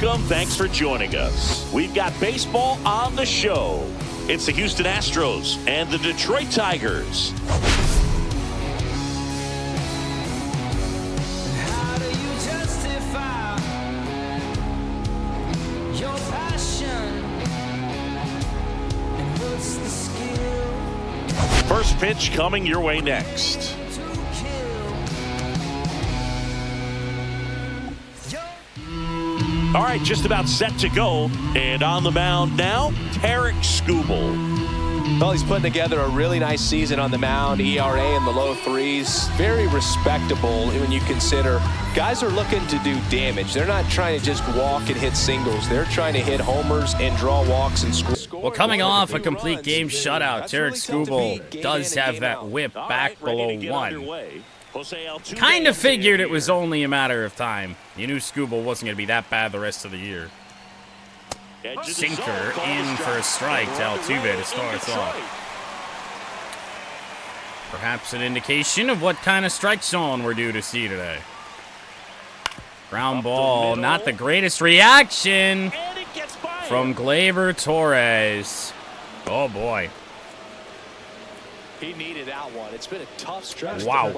welcome. Thanks for joining us. We've got baseball on the show. It's the Houston Astros and the Detroit Tigers. How do you justify your passion? And what's the skill First pitch coming your way next. to kill? All right, just about set to go. And on the mound now, Tarik Skubal. Well, he's putting together a really nice season on the mound. ERA in the low threes. Very respectable when you consider guys are looking to do damage. They're not trying to just walk and hit singles. They're trying to hit homers and draw walks and score. Well, coming off a complete game shutout, Tarik Skubal does have that whip back below 1. Kind of figured it was only a matter of time. You knew Skubal wasn't going to be that bad the rest of the year. Sinker in for a strike to Altuve to start us off. Perhaps an indication of what kind of strike zone we're due to see today. Ground ball, not the greatest reaction from Gleyber Torres. Oh boy. He needed that one. It's been a tough stretch. Wow.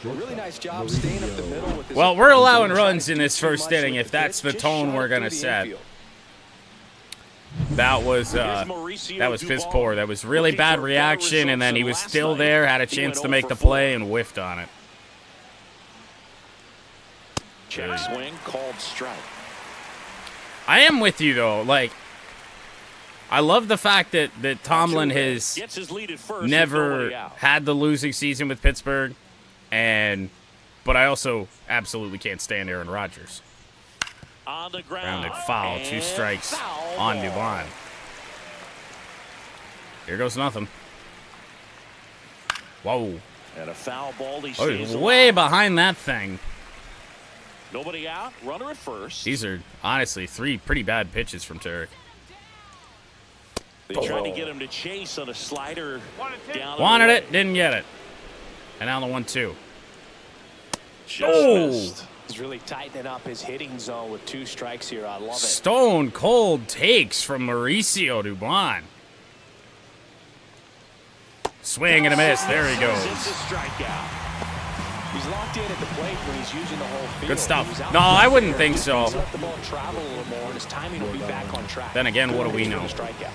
Really nice job staying up the middle with his. Well, we're allowing runs in this first inning if that's the tone we're going to set. That was piss poor. That was really bad reaction, and then he was still there, had a chance to make the play, and whiffed on it. Check swing called strike. I am with you, though. Like, I love the fact that Tomlin has never had the losing season with Pittsburgh, but I also absolutely can't stand Aaron Rodgers. On the Grounded foul, 2 strikes on Dubon. Here goes nothing. Whoa. And a foul ball. He Oh, stays way alive. behind that thing. Nobody out. Runner at first. These are honestly 3 pretty bad pitches from Tarik. They tried to get him to chase on a slider. Down Wanted it, didn't get it. And now the 1-2. Just He's really tightening up his hitting zone with 2 strikes here. I love it. Stone cold takes from Mauricio Dubon. Swing and a miss. There he goes. It's a strikeout. He's locked in at the plate when he's using the whole field. Good stuff. He was out No, there. I wouldn't think so. He's let the ball travel a little more, and his timing will be back on track. Then again, what do we Good know? for the strikeout.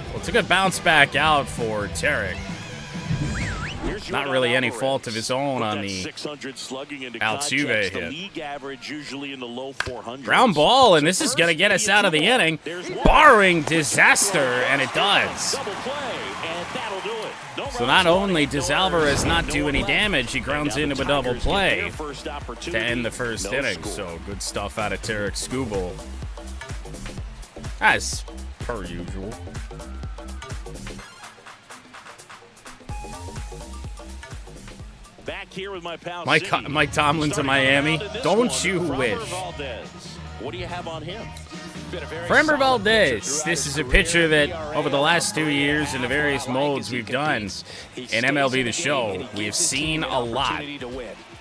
Well, it's a good bounce back out for Tarik. Not really any fault of his own on the Altuve hit. League average usually in the low 400s. Ground ball, and this is going to get us out of the inning, barring disaster, and it does. Double play, and that'll do it. No So runs, not no only does Alvarez not do any damage, he grounds Now the into a double Tigers get play their first to opportunity. end the first No inning. score. So good stuff out of Tarik Skubal, as per usual. Back here with my pal Mike Tomlin to Starting Miami. out in this Don't one, you Framber wish? Valdez. What do you have on him? Framber Valdez, this is a pitcher that over the last 2 years in the various modes we've done in MLB The Show, we have seen a lot.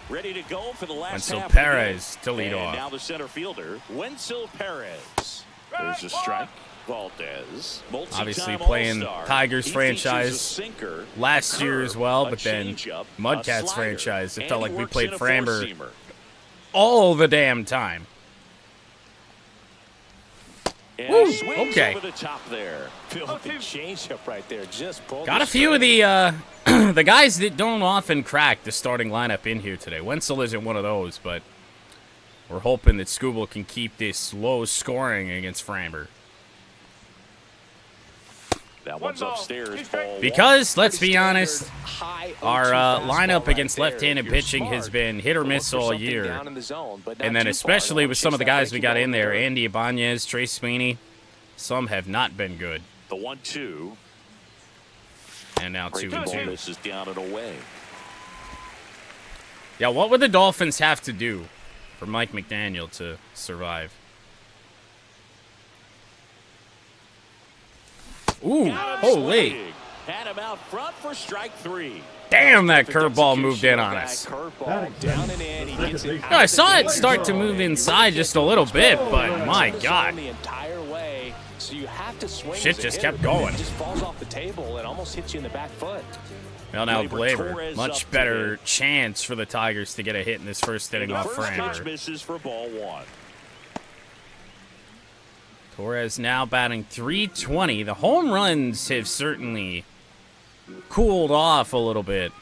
Ready to go for the last Wenzel half of the Perez game. to lead And off. now the center fielder, Wenzel Perez. There's a strike. Valdez, Obviously multi-time playing All-Star. Tigers He franchise features a sinker, last a year curve, as well, a but then changeup, a Mudcats slider, franchise. It and felt he like we works played in a Framber four-seamer. all the damn time. And Woo, he swings okay. over the top there. Filthy changeup right there. Just pulled Got the a few of string. the the guys that don't often crack the starting lineup in here today. Wenzel isn't one of those, but we're hoping that Skubal can keep this low scoring against Framber. That one's upstairs. Ball Because, let's be Pretty honest, high our 0-2 lineup fastball against right there. left-handed If you're pitching has smart, been hit or look miss for all something year. down in the zone, but not And then too far. especially Don't with some of the chase that guys we breaking got ball in there, third. Andy Ibanez, Trey Sweeney, some have not been good. The 1-2. And now Breaking ball 2-2. misses down and away. Yeah, what would the Dolphins have to do for Mike McDaniel to survive? Ooh, Got him holy. swinging. Had him out front for strike 3. Damn, that curveball moved in on us. I saw it start to move inside just a little bit, but my God. Shit just kept going. Well, now Glaber, much better chance for the Tigers to get a hit in this first inning off Framber. Misses for ball 1. Torres now batting .320. The home runs have certainly cooled off a little bit,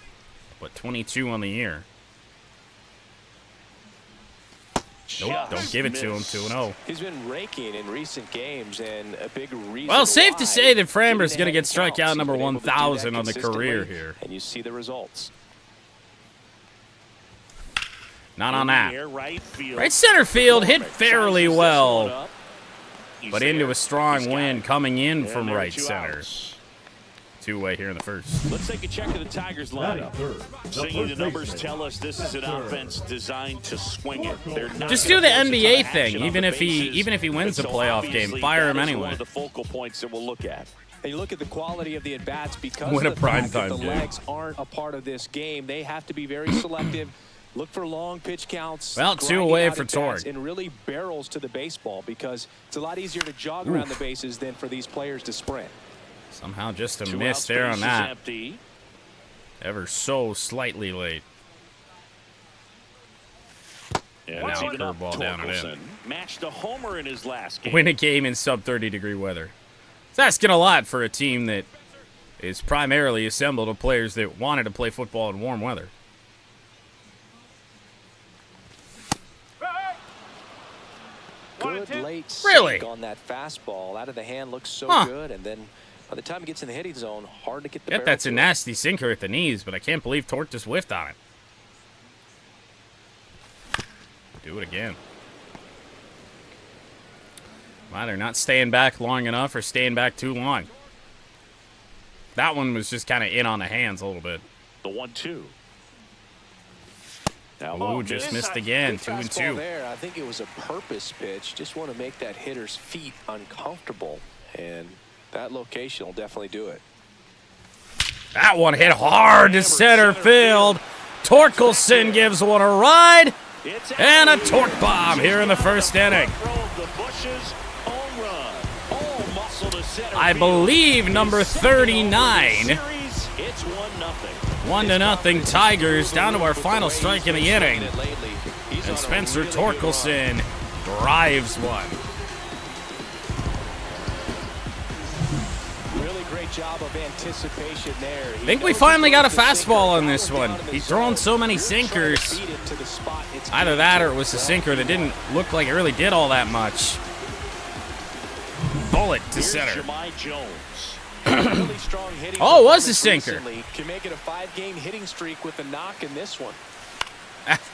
but 22 on the year. Nope, don't give it to him. 2-0. He's been raking in recent games, and a big reason. Well, safe to say that Framber's going to get strikeout number 1,000 on the career here. And you see the results. Not on that. Right center field hit fairly well, but into a strong wind coming in from right center. Two-way here in the first. Let's take a check of the Tigers lineup. Seeing the numbers tell us this is an offense designed to swing it. Just do the NBA thing. Even if he wins the playoff game, fire him anyway. One of the focal points that we'll look at. And you look at the quality of the at-bats because Win a of the fact that primetime the game. legs aren't a part of this game. They have to be very selective. Look for long pitch counts. Well, 2 grinding away out for at-bats, Torres. and really barrels to the baseball because it's a lot easier to jog around the bases than for these players to sprint. Somehow just a 2 miss out there on space is that. empty. Ever so slightly late. And Now it's even up. curveball down and in. Torkelson matched a homer in his last game. Win a game in sub-30-degree weather. It's asking a lot for a team that is primarily assembled of players that wanted to play football in warm weather. Good late Really? sink on that fastball. Out of the hand looks so Huh. good, and then by the time it gets in the hitting zone, hard to get the Yet barrel that's a to it. nasty sinker at the knees, but I can't believe Torque just whiffed on it. Do it again. Either not staying back long enough or staying back too long. That one was just kind of in on the hands a little bit. The 1-2. Ooh, just missed again. Good 2 and fastball 2. there. I think it was a purpose pitch. Just want to make that hitter's feet uncomfortable, and that location will definitely do it. That one hit hard to center field. Torkelson gives one a ride. And a torque bomb here in the first inning. I believe number 39. 1-0 Tigers, down to our final strike in the inning. And Spencer Torkelson drives one. Really great job of anticipation there. I think we finally got a fastball on this one. He's thrown so many sinkers. Either that or it was a sinker that didn't look like it really did all that much. Bullet to center. Really strong hitting Oh, it was a sinker. recently. Can make it a 5-game hitting streak with a knock in this one.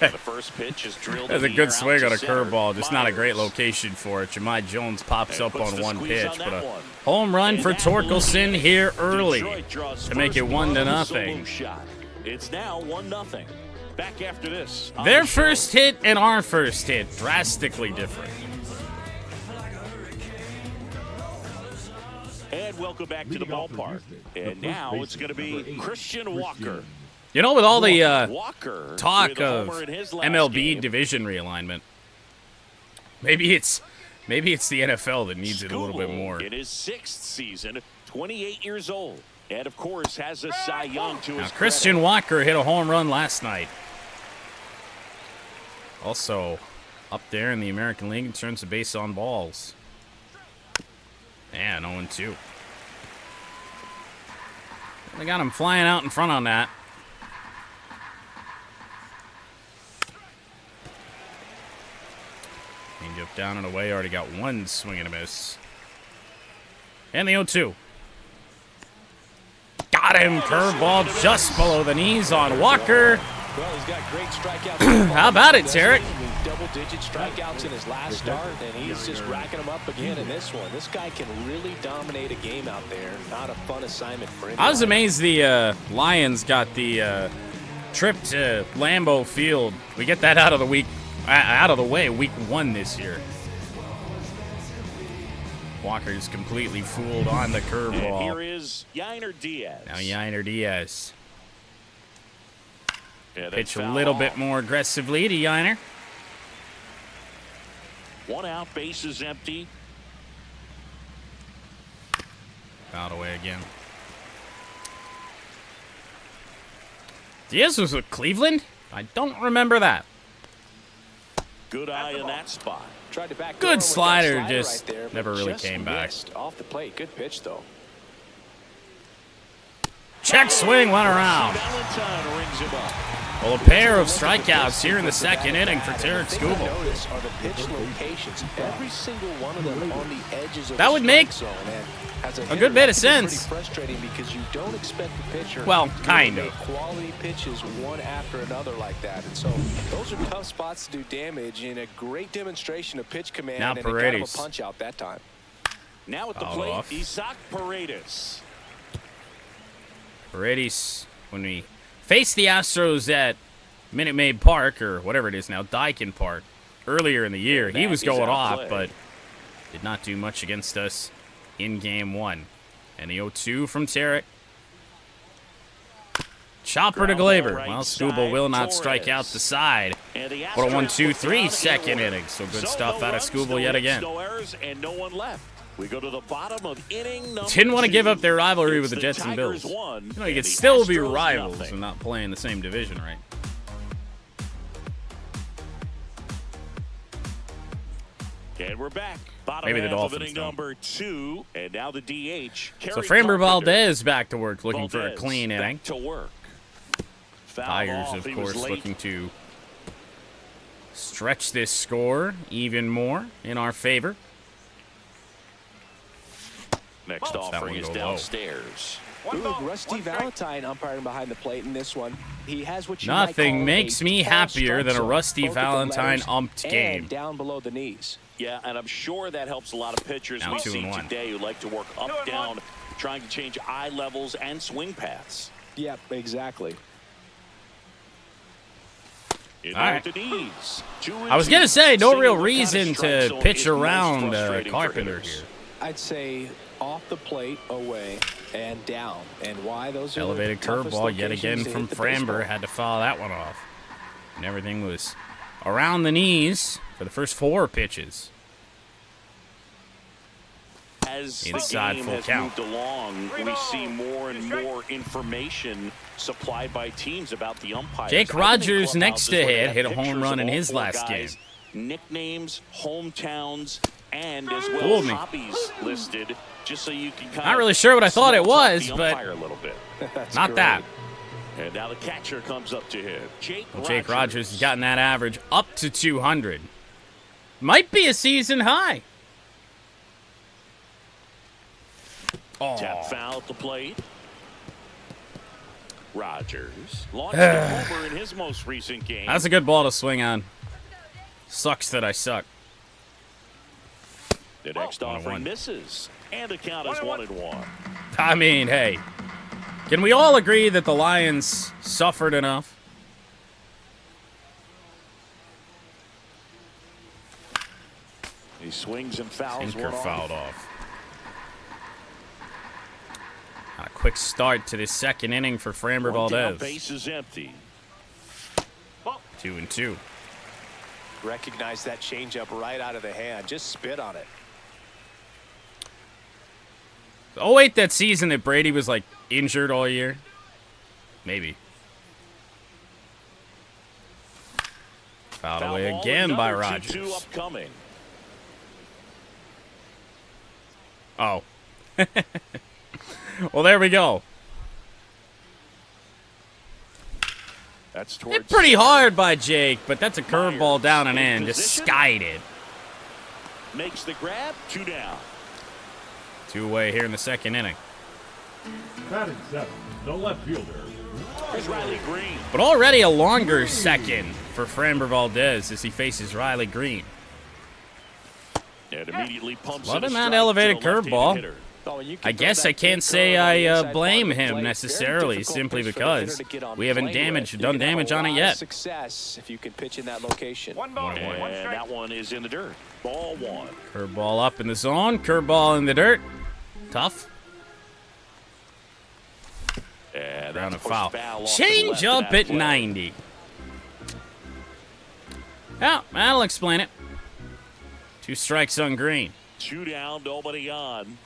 The first pitch is drilled. That's a in the good air swing out on to a center. curveball, just not a great Myers. location for it. Jahmai Jones pops And up puts on the one squeeze pitch, on but that a one. home run for And that will Torkelson be here early Detroit draws to make it first 1-0. blood solo shot. It's now 1-0. Back after this. on Their the show. first hit and our first hit, drastically different. And welcome back to the ballpark. And now it's going to be Christian Walker. You know, with all the Walker talk with a of homer in his last MLB game. division realignment, maybe it's the NFL that needs it a little bit more. In his 6th season, 28 years old. And, of course, has a Cy Young to Now, his Christian Walker hit a home run last night. Also, up there in the American League in terms of base on balls. And 0-2. They got him flying out in front on that. Changeup down and away. Already got one swing and a miss. And the 0-2. Got him. Curveball just below the knees on Walker. Well, he's got great strikeouts. How about it, Tarek? Double-digit strikeouts in his last start, and he's just racking them up again in this one. This guy can really dominate a game out there. Not a fun assignment for him. I was amazed the Lions got the trip to Lambeau Field. We get that out of the way week 1 this year. Walker's completely fooled on the And curveball. here is Yainer Diaz. Now Yainer Diaz. Pitch a little bit more aggressively to Yiner. 1 out, bases empty. Fouled away again. Diaz was with Cleveland? I don't remember that. Good eye in that spot. Tried to back Good slider, right just there, but never really just came back. missed off the plate. Good pitch, though. Check swing, went around. Valentine rings him up. Well, a pair of strikeouts here in the second inning for Tarek The thing I Skubal. notice are the pitch locations. Every single one of them on the edges of That the would make strike zone. And as a hitter, good bit of that can be sense. Pretty frustrating because you don't expect the pitcher. Well, to kind make of. quality pitches one after another like that, and so those are tough spots to do damage. In a great demonstration of pitch command, Now and it got him a Paredes. punch out that time. Now at the Fouled plate, off. Isaac Paredes. Paredes, when we faced the Astros at Minute Maid Park, or whatever it is now, Daikin Park, earlier in the year, he That was is going out off, play. but did not do much against us in Game 1. And the 0-2 from Tarek. Chopper to Ground ball Glaber. right Well, side, Skubal will not strike Torres. out the side. And the What a Astros 1-2-3 look second down in inning. So good order. stuff no out of runs, Skubal no yet hits, again. No errors, and no one left. We go to the bottom of inning number Didn't want to 2. give up their rivalry with It's the Jets and Tigers Bills. 1, You know, you and could the still be Astros rivals nothing. and not play in the same division, right? And we're back. Bottom Maybe the half Dolphins of inning don't. number 2, and now the DH. So Kerry Framber Carpenter. Valdez back to work, looking for a Valdez clean back inning. to work. Foul Tigers, off. of He was course, late. looking to stretch this score even more in our favor. Next That offering one is go low. downstairs. Ooh, Rusty Valentine umpiring behind the plate in this one. He has what you might Nothing call makes a me tall happier strike than a zone, Rusty both at the Valentine letters umped and game. down below the knees. Yeah, and I'm sure that helps a lot of pitchers Now we 2 see and 1. today who like to work up, down, trying to change eye levels and swing paths. Yep, exactly. In All right. with the knees. 2-2. I was going to say, no Seeing real what kind of reason strike to zone pitch is most around frustrating for Carpenter hitters. here. I'd say off the plate, away, and down. And why those are Elevated the toughest curveball yet locations again to from hit the Framber. baseball. Had to foul that one off. And everything was around the knees for the first 4 pitches. As Inside the game full has count. moved along, we see more and more information supplied by teams about the umpires. Jake I think Rogers, clubhouses next to where they hit, have hit a home pictures run of in all his 4 last guys, nicknames, hometowns, and as well Fooled as me. hobbies listed, just so you can kind Not of really sure what I thought it small talk was, the but umpire a little bit. That's not great. that. And now the catcher comes up to him. Jake Rogers has gotten that average up to 200. Might be a season high. Oh, Tap foul at the plate. Rogers launched a homer in his most recent game. that's a good ball to swing on. Sucks that I suck. The next 1-1. offering misses, and the count is 1-1. I mean, hey, can we all agree that the Lions suffered enough? He swings and fouls Sinker one off. fouled off. A quick start to this second inning for Framber One down, Valdez. base is empty. 2-2. Recognize that changeup right out of the hand. Just spit on it. Oh wait, that season that Brady was like injured all year? Maybe. Fouled Foul away ball, again by another Rogers. 2-2 upcoming. Oh. Well, there we go. That's towards Hit pretty center. hard by Jake, but that's a curveball down and in. Just position. skied it. Makes the grab, 2 down. 2 away here in the second inning. Batting 7, the left fielder. Here's Riley Green. But already a longer second for Framber Valdez as he faces Riley Green. And immediately pumps Love in a him that strike elevated to the left-handed curveball. hitter. Oh, and you I can throw guess that I can't big say curve on the I inside part blame of the him plate. necessarily, Very difficult simply pitch for the because hitter to get on we haven't play damaged, with. done You can have damage a on it lot of yet. Success if you can pitch in that location. And that one is in the dirt. Ball 1. Curveball up in the zone, curveball in the dirt. Tough. And Round that's of foul. pushed off to Change left up in that at play. 90. Yeah, that'll explain it. 2 strikes on Green. 2 down, nobody on.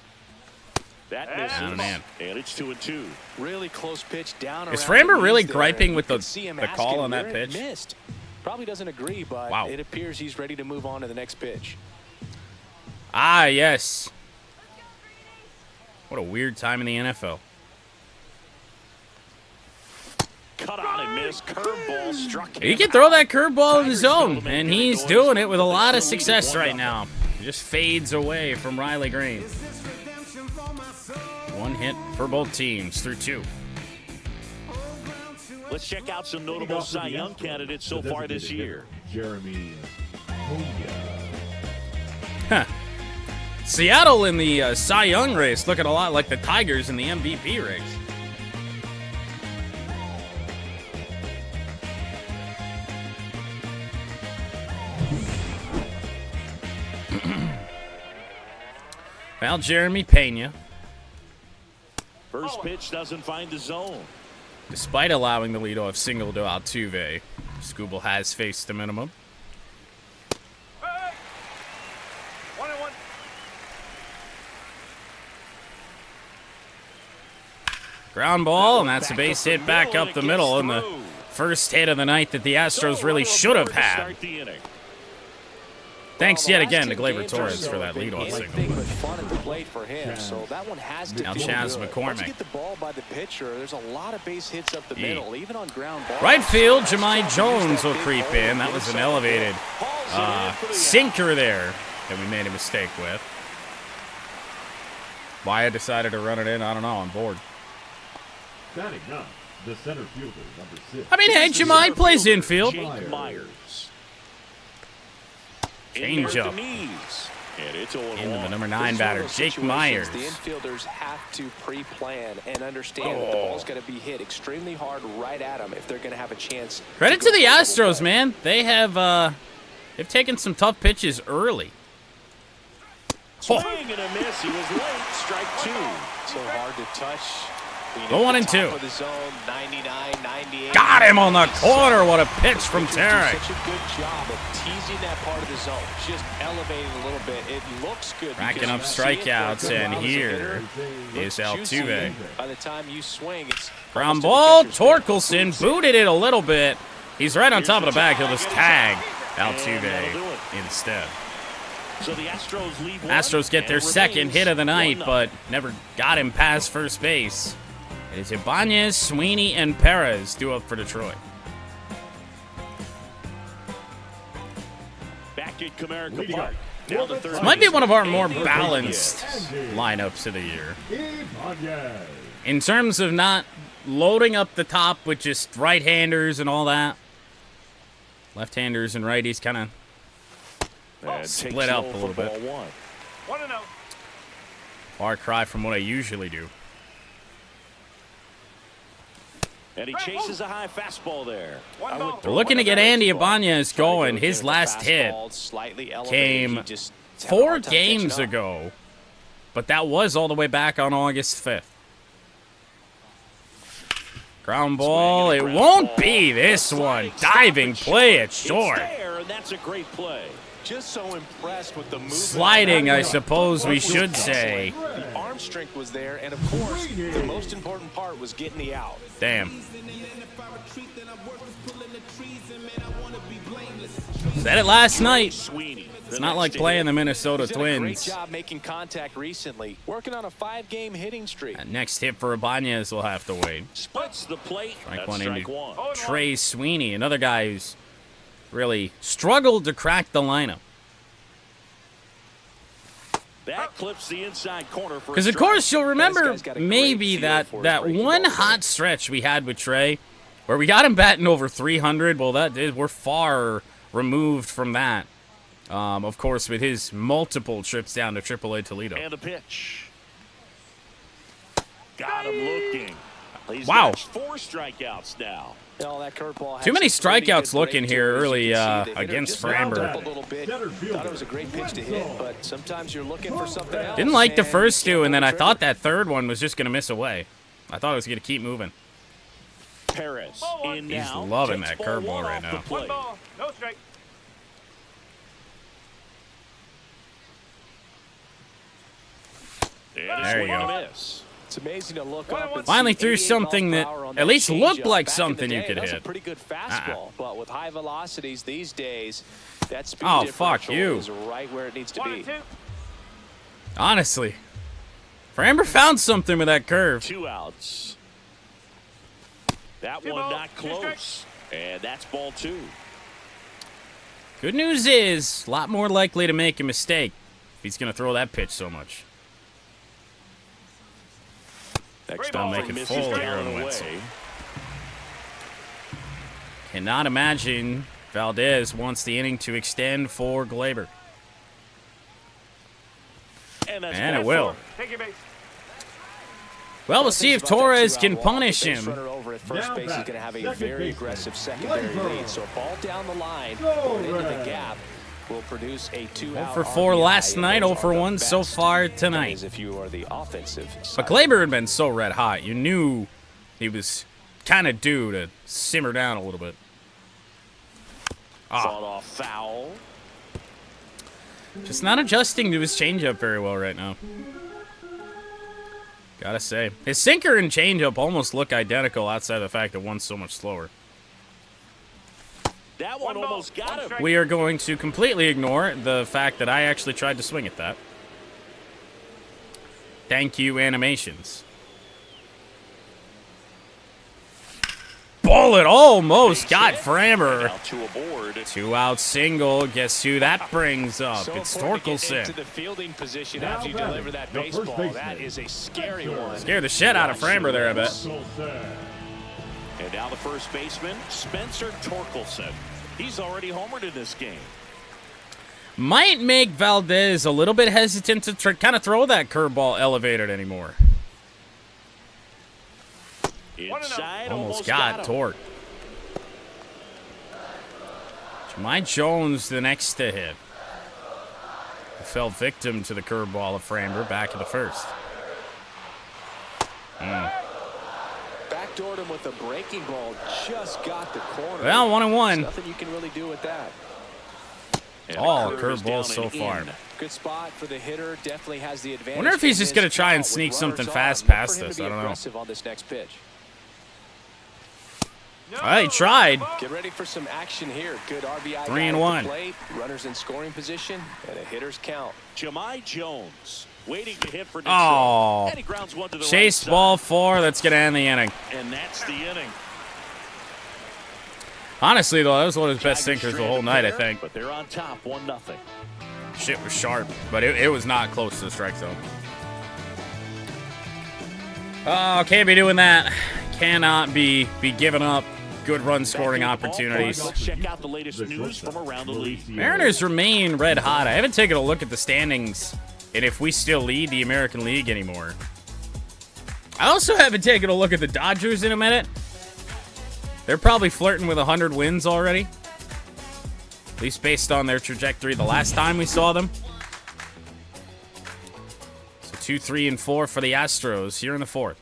That misses. Down and in. And it's 2-2. Really close pitch down. Is around Framber the really knees there. griping with You the could see him call asking on that where it pitch? missed. Probably doesn't agree, but Wow. it appears he's ready to move on to the next pitch. Ah, yes. What a weird time in the NFL. Cut on and miss. Curveball struck him. He can throw that curveball in the zone, and he's doing it with a lot of success right now. It just fades away from Riley Green. 1 hit for both teams through 2. Let's check out some notable Cy Young candidates so far this year. Jeremy. Seattle in the Cy Young race looking a lot like the Tigers in the MVP race. Well, Jeremy Pena, First pitch doesn't find the zone. despite allowing the leadoff single to Altuve, Skubal has faced the minimum. Ground ball, and that's a base hit back up the middle, and the first hit of the night that the Astros really should have had. Thanks yet again to Gleyber Torres for that leadoff signal. But fun at the plate for him, so that one has to Now feel Chaz good. McCormick. Once you get the ball by the pitcher, there's a lot of base hits up the middle, even on ground balls. Right field, Jahmai Jones will creep in. That was an elevated sinker there that we made a mistake with. Why I decided to run it in, I don't know. I'm bored. Batting up, the center fielder, number 6. I mean, hey, Jahmai plays infield. Jake Myers. Change up. And it's 0-1. Into the number 9 This is one batter, of those Jake situations Myers. The infielders have to pre-plan and understand that the ball's going to be hit extremely hard right at them if they're going to have a chance. Credit to go the for a double Astros, play. man. They have they've taken some tough pitches early. Swing and a miss. He was late. Strike 2. So hard to touch. Go 1 and 2. Of the zone, 99, 98. Got him on the corner. What a pitch from Pitchers do Tarek. Such a good job of teasing that part of the zone, just elevating a little bit. It looks good. Racking because up you see it strikeouts, for a and while. here It is looks juicy. Altuve. By the time you swing, it's Ground almost to the ball, catcher's grip. Torkelson booted it a little bit. He's right on top of the bag. He'll just tag Altuve instead. So the Astros lead one, Astros get their and it second remains hit of the night, 1-0. but never got him past first base. It is Ibanez, Sweeney, and Perez due up for Detroit. Back at Comerica Park. Now the third This might be base. one of our more balanced lineups of the year. Ibanez. In terms of not loading up the top with just right-handers and all that. Left-handers and righties kind of And split takes up low a for little bit. ball 1. far cry from what I usually do. And he chases a high fastball there. We're looking to get Andy Ibanez going. His last hit came 4 games ago, but that was all the way back on August 5th. Ground ball. It won't be this one. Diving play it short. It's there, and that's a great play. Just so impressed with the movement. Sliding, I suppose we should say. The arm strength was there, and of course, the most important part was getting the out. Damn. Said it last night. Sweeney. It's not like playing the Minnesota He's done a great Twins. job making contact recently, working on a 5-game hitting streak. That next hit for Ibanez will have to wait. Splits the plate. Strike That's one strike into 1. Trey Sweeney, another guy who's really struggled to crack the lineup. That clips the inside corner for a Because, of strike. course, you'll remember guy's got a great maybe feel that, for his that breaking one ball hot stretch we had with Trey where we got him batting over 300. Well, we're far removed from that. Of course, with his multiple trips down to AAA Toledo. And a pitch. Got him looking. He's Wow. got 4 strikeouts now. That curveball had Too many some pretty strikeouts good looking break here to it, as early, you can see. The hitter against just wound Framber. up a little bit. Thought it was a great pitch to hit, but sometimes you're looking for something else. Didn't like the and first can't two, and then I pull the thought trigger. that third one was just going to miss away. I thought it was going to keep moving. Perez in He's now. loving Takes that ball curveball 1 right off now. the plate. There you go. It's amazing to look up and Finally see threw 88 something mile that per hour on at least looked changeup. like Back in something the you day, could that was hit. a pretty good fastball, but with high velocities these days, that speed Oh, fuck differential you. is right where it needs to be. Honestly. Framber found something with that curve. 2 outs. That one not close. And that's ball 2. Good news is, a lot more likely to make a mistake if he's going to throw that pitch so much. Next Don't offer make it misses full down here on and Wetzel. away. Cannot imagine Valdez wants the inning to extend for Glaber. And that's And ball it will. 4. Well, we'll see if Torres can punish The base him. runner over at first Now base is back, going to have a second very baseman, aggressive secondary Glaber. lead. So a ball down the line Go or into the Red. gap will produce a 2 0 out for 4 RBI, last and night, those 0 for are the 1 so best. far That tonight. is if you are the offensive But side. Glaber had been so red hot, you knew he was kind of due to simmer down a little bit. Fought off foul. Just not adjusting to his changeup very well right now. Gotta say. His sinker and changeup almost look identical outside of the fact that one's so much slower. That one almost got him. We are going to completely ignore the fact that I actually tried to swing at that. Thank you, animations. Bullet almost got Framber. Now 2 aboard. 2 out single. Guess who that brings up? So It's important to get Torkelson. into the fielding position Now after you batting, deliver that the first baseball. baseman. That is a scary one. Scared the shit out of Framber there, I bet. So sad. And now the first baseman, Spencer Torkelson. He's already homered in this game. Might make Valdez a little bit hesitant to kind of throw that curveball elevated anymore. Inside, Almost got him. Torque. Jahmai Jones the next to hit. He fell victim to the curveball of Framber back in the first. Backdoored him with a breaking ball. Just got the corner. Well, 1-1. Nothing you can really do with that. And All the curve is curveballs down so and far. in. Good spot for the hitter. Definitely has the advantage. Wonder if he's in just this gonna try and spot sneak with something runners fast on. Look past for him this. to be I don't know. aggressive on this next pitch. He tried. Get ready for some action here. Good RBI. 3 guy and at the 1. plate, runners in scoring position, and a hitter's count. Jahmai Jones waiting to hit for Detroit. Oh. And he grounds one to the Chase right ball side. 4. That's going to end the inning. And that's the inning. Honestly, though, that was one of his best Tigers sinkers the whole stranded night, I there, think. But they're on top 1-0. Shit was sharp, but it was not close to the strike zone. Oh, can't be doing that. Cannot be giving up good run scoring opportunities. Let's check out the latest news from around the league. Mariners remain red hot. I haven't taken a look at the standings and if we still lead the American League anymore. I also haven't taken a look at the Dodgers in a minute. They're probably flirting with 100 wins already. At least based on their trajectory the last time we saw them. So 2, 3, and 4 for the Astros here in the 4th.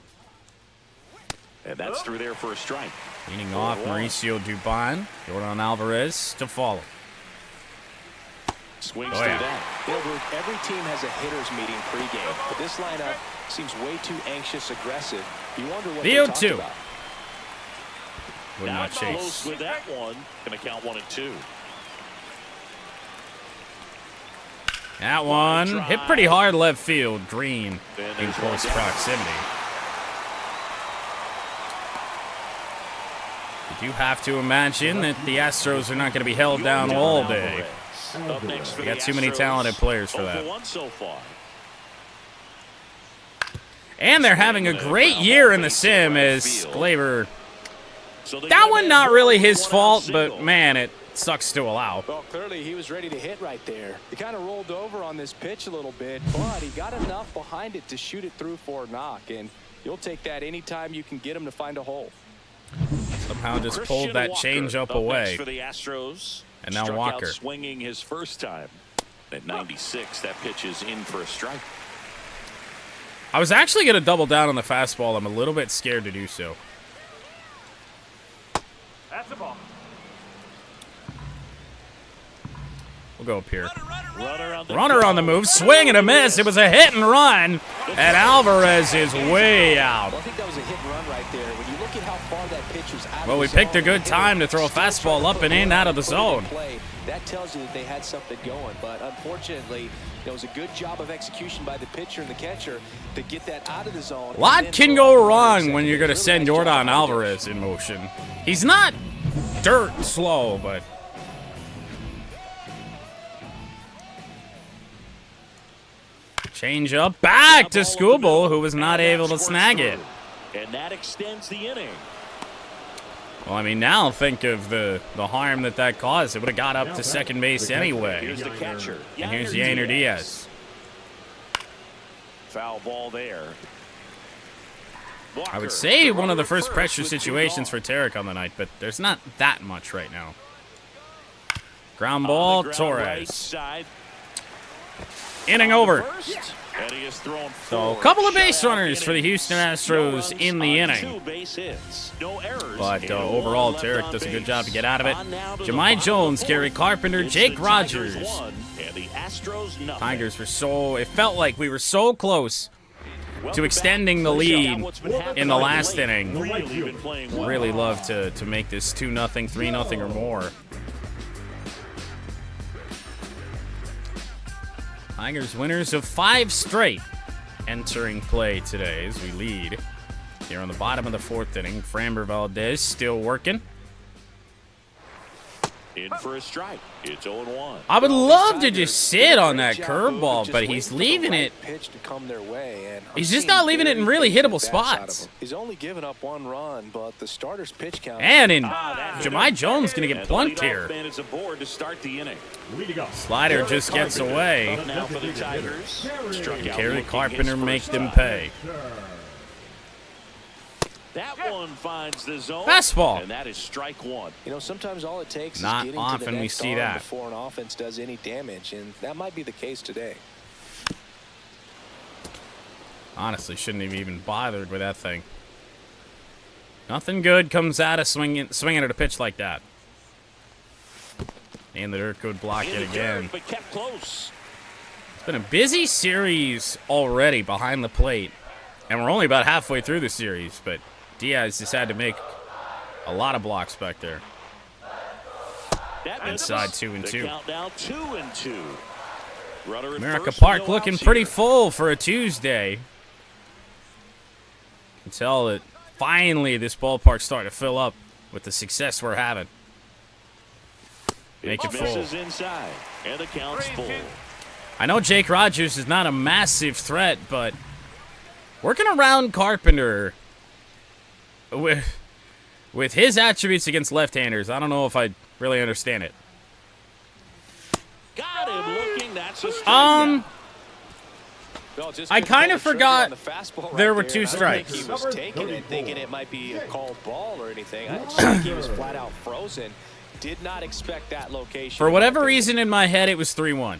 And that's through there for a strike. Leaning off Mauricio Dubon. Jordan Alvarez to follow. Swings Oh, through yeah. that. Luke, every team has a hitter's meeting pregame, but this lineup seems way too anxious, aggressive. You wonder what The they talked 0-2. about. Would Now not close chase. with that one. Going to count 1 and 2. That one hit pretty hard left field. Green in close proximity. You do have to imagine that the Astros are not going to be held down all day. Up next for We got the too many Astros. talented players for 0 that. 1 so far. And they're having a great year in the sim as Glaber. So they That get one a not really his 1-out fault, but single. man, it sucks to allow. Well, clearly he was ready to hit right there. He kind of rolled over on this pitch a little bit, but he got enough behind it to shoot it through for a knock, and you'll take that anytime you can get him to find a hole. Somehow just Christian pulled that Walker change up next away. for the Astros. And now Struck Walker. out swinging his first time. At 96, that pitch is in for a strike. I was actually going to double down on the fastball. I'm a little bit scared to do so. That's a ball. We'll go up here. Runner on the move. Swing and a miss. It was a hit and run. And Alvarez is way out. Well, I think that was a hit and run right there. When you look at how far that pitch was out Well, of we the picked a zone, good time to throw a fastball up and in out of the zone. That tells you that they had something going. But unfortunately, it was a good job of execution by the pitcher and the catcher to get that out of the zone. A lot can go wrong when you're going to send Yordan Alvarez in motion. He's not dirt slow, but... Change up back to Skubal, who was not able to snag it. And that extends the inning. Well, I mean, now think of the harm that caused. It would have got up to second base anyway. Here's the catcher. And here's Yainer Diaz. Foul ball there. I would say one of the first pressure situations for Tarek on the night, but there's not that much right now. Ground ball, Torres. Inning over. So, a couple of base runners for the Houston Astros in the inning. But overall, Tarek does a good job to get out of it. Jahmai Jones, Gary Carpenter, Jake Rogers. Tigers were so... It felt like we were so close to extending the lead in the last inning. Really love to make this 2-0, 3-0 or more. Tigers winners of 5 straight entering play today as we lead here on the bottom of the 4th inning. Framber Valdez still working. In for a strike. It's 0-1. I would love to just sit on that curveball, but he's leaving it. He's just not leaving it in really hittable spots. He's only given up 1 run, but the starter's pitch count. And Jahmai Jones going to get plunked here. Slider just gets away. Gary Carpenter make them pay. That one finds the zone. Fastball. And that is strike 1. You know, sometimes all it takes Not is getting often to the we next see arm that. before an offense does any damage, and that might be the case today. Honestly, shouldn't have even bothered with that thing. Nothing good comes out of swinging at a pitch like that. And the dirt could block it again. But kept close. It's been a busy series already behind the plate. And we're only about halfway through the series, but Diaz decided to make a lot of blocks back there. Inside 2-2. Now 2-2. America Park looking pretty full for a Tuesday. You can tell that finally this ballpark's starting to fill up with the success we're having. Make it full. Inside, and the count's full. I know Jake Rogers is not a massive threat, but working around Carpenter with his attributes against left-handers, I don't know if I really understand it. Got him looking. That's a strike. I kind of forgot there were 2 strikes. He was taking it, thinking it might be a called ball or anything. I just think he was flat out frozen. Did not expect that location. For whatever reason in my head, it was 3-1.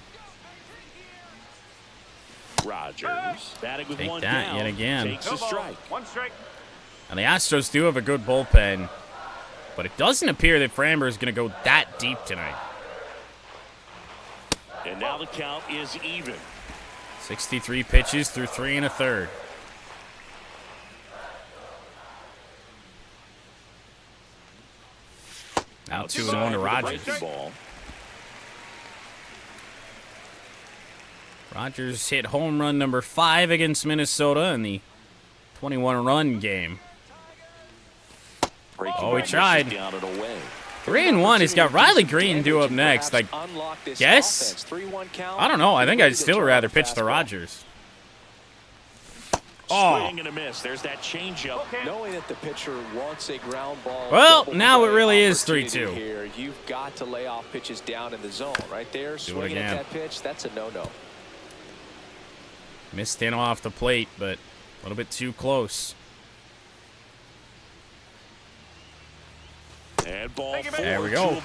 Rogers batting with Take 1 that down. yet again. Takes a strike. 1 strike. And the Astros do have a good bullpen, but it doesn't appear that Framber is going to go that deep tonight. And now the count is even. 63 pitches through 3 1/3. Now 2-1 to Rogers. Rogers hit home run number 5 against Minnesota in the 21-run game. Oh, he tried. 3-1. He's got Riley Green due up next. I guess. I don't know. I think I'd still rather pitch to Rogers. Oh. Swing and a miss. There's that changeup. Knowing that the pitcher wants a ground ball. Well, now it really is 3-2. Here, you've got to lay off pitches down in the zone. Right there, swinging at that pitch, that's a no-no. Missed in off the plate, but a little bit too close. And ball there we go.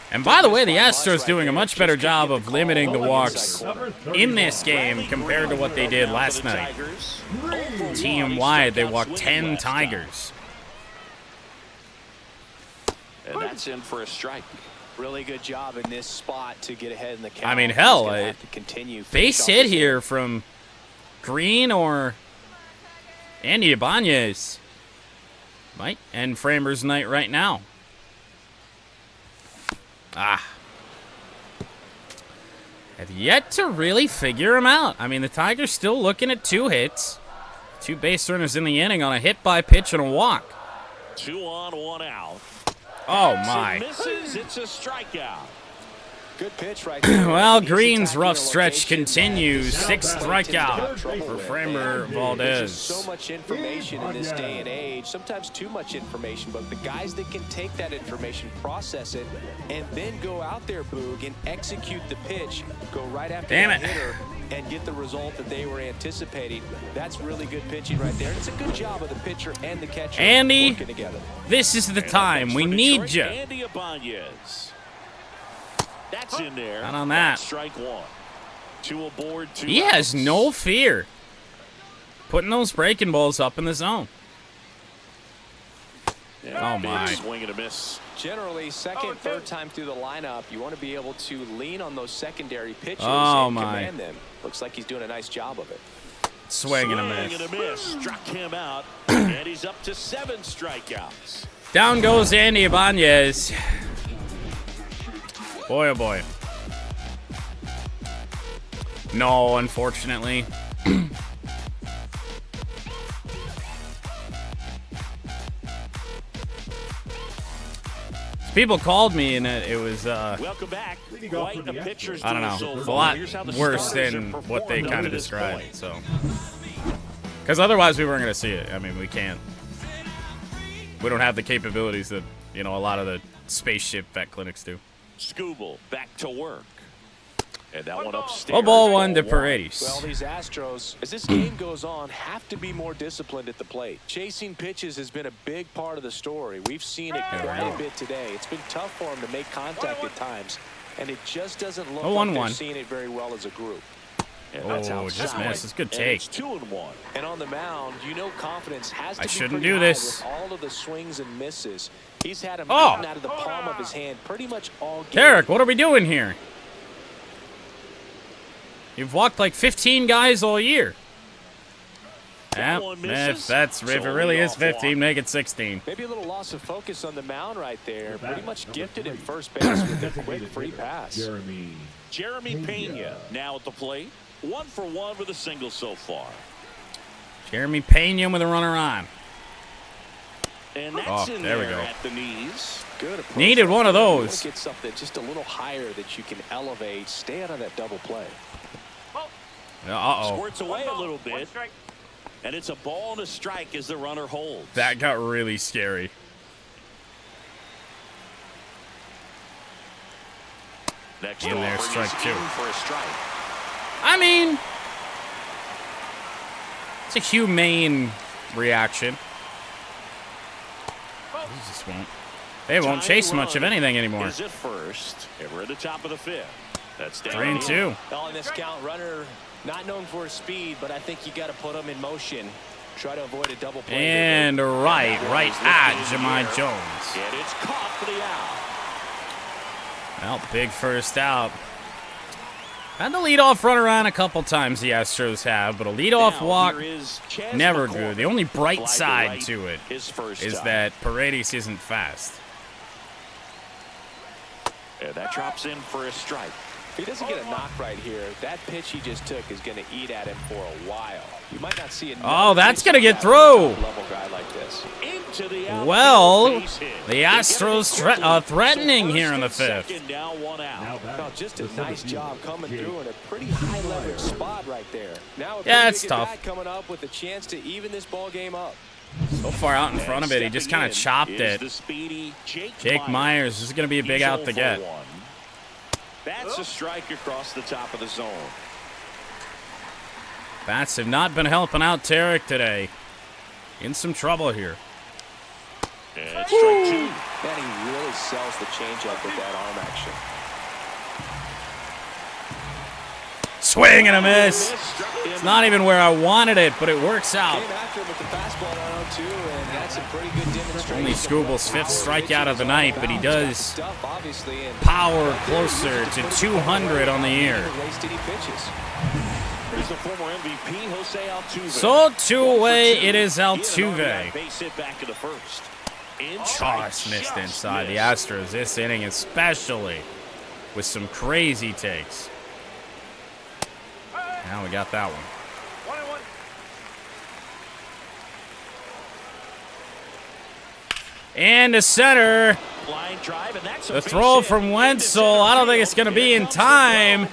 And by the way, the Astros doing a much better job of limiting the walks in this game compared to what they did last night. Team-wide, they walked 10 Tigers. And that's in for a strike. Really good job in this spot to get ahead in the count. I mean, hell, He's gonna have to continue. Base hit here from Green or Andy Ibanez might end Framber's night right now. Have yet to really figure him out. I mean, the Tigers still looking at 2 hits. 2 base runners in the inning on a hit by pitch and a walk. 2 on, 1 out. Oh, my. Misses. It's a strikeout. Good pitch right there. Well, Green's rough stretch continues. 6th strikeout for Framber Valdez. There's just so much information in this day and age, sometimes too much information, but the guys that can take that information, process it, and then go out there, Boog, and execute the pitch, go right after the hitter, and get the result that they were anticipating. That's really good pitching right there. It's a good job of the pitcher and the catcher Andy, working together. This is the time. We need you. Andy Ibanez. That's in there. Not on that. Strike 1. 2 aboard, 2 He has outs. no fear putting those breaking balls up in the zone. Yeah, Oh, my. Swing and a miss. Generally, second, third time through the lineup, you want to be able to lean on those secondary pitches Oh, and my. command them. Looks like he's doing a nice job of it. Swing and a miss. Swing and a miss. Struck him out. And he's up to 7 strikeouts. Down goes Andy Ibanez. Boy, oh boy. No, unfortunately. People called me and it was, Welcome back. Quite a pitcher's I don't know, duel it's so a lot far. Here's how the worse starters than have what they performed kind up of to this described, point. so. Because otherwise we weren't going to see it. I mean, we can't. We don't have the capabilities that, you know, a lot of the spaceship vet clinics do. Skubal back to work. And that one upstairs. Oh, ball 1 to Paredes. Well, these Astros, as this game goes on, have to be more disciplined at the plate. Chasing pitches has been a big part of the story. We've seen it quite a bit today. It's been tough for them to make contact at times, and it just doesn't look like they're seeing it very well as a group. And that's Oh, outside. just missed. It's a good And take. it's 2-1. And on the mound, you know confidence has to I be shouldn't pretty do high this. with all of the swings and misses. He's had them Oh. eaten out of the palm of his hand pretty much all game. Derek, what are we doing here? You've walked like 15 guys all year. That Yep, one if misses. that's if it So really is leadoff 15, walk. make it 16. Maybe a little loss of focus on the mound right there. Pretty much gifted at first base with a quick free pass. Jeremy Pena now at the plate. 1 for 1 with a single so far. Jeremy Pena with a runner on. And that's Oh, in there we there go. at the knees. Good approach. Needed one of You want those. to get something just a little higher that you can elevate. Stay out of that double play. Uh-oh. Squirts away a little bit. And it's a ball and a strike as the runner holds. That got really scary. Next In there, offer strike is 2. in for a strike. I mean, it's a humane reaction. They just won't. They won't Tying chase much run of anything anymore. Is at first. And we're at the top of the 5th. That's down 3 and 2. On this count, runner not known for his speed, but I think you got to put him in motion. Try to avoid a double play. And right at Jemai Jones. And it's caught for the out. Well, big first out. Had the leadoff runner on a couple times the Astros have, but a leadoff Now, walk, here is Chas never McCormick. good. The only bright Fly to side right, to it his first is time. that Paredes isn't fast. And that drops in for a strike. If he doesn't get a knock right here, that pitch he just took is going to eat at him for a while. You might not see it. Oh, that's going to get through. Level guy like this. Into the outfield, Well, base hit. the They get it Astros quickly. threatening So here in the first and 5th. second, now 1 out. Well, just a nice job coming through in a pretty high leverage spot right there. Now, a Yeah, pretty it's big tough. at-bat coming up with a chance to even this ball game up. So far out in front of it, he just kind of chopped is it. the speedy Jake Myers, this is going to be a big He's out 0 to for get. 1. That's a strike across the top of the zone. Bats have not been helping out Tarek today. In some trouble here. And it's strike 2. Man, he really sells the changeup with that arm action. Swing and a miss. It's not even where I wanted it, but it works out. Came after him with the fastball on 2, and that's a pretty good demonstration. Only Scooble's 5th strikeout of the night, but he does Stuff, obviously, and power closer to 200 on the year. wasted he pitches. Here's the former MVP, Jose Altuve. So, two-away, it is Altuve. Base hit back in the first. Just missed inside the Astros this inning, especially with some crazy takes. Now we got that one. And to center. Line drive, and that's a The base throw hit. from Wenzel. I don't think it's going to be in time.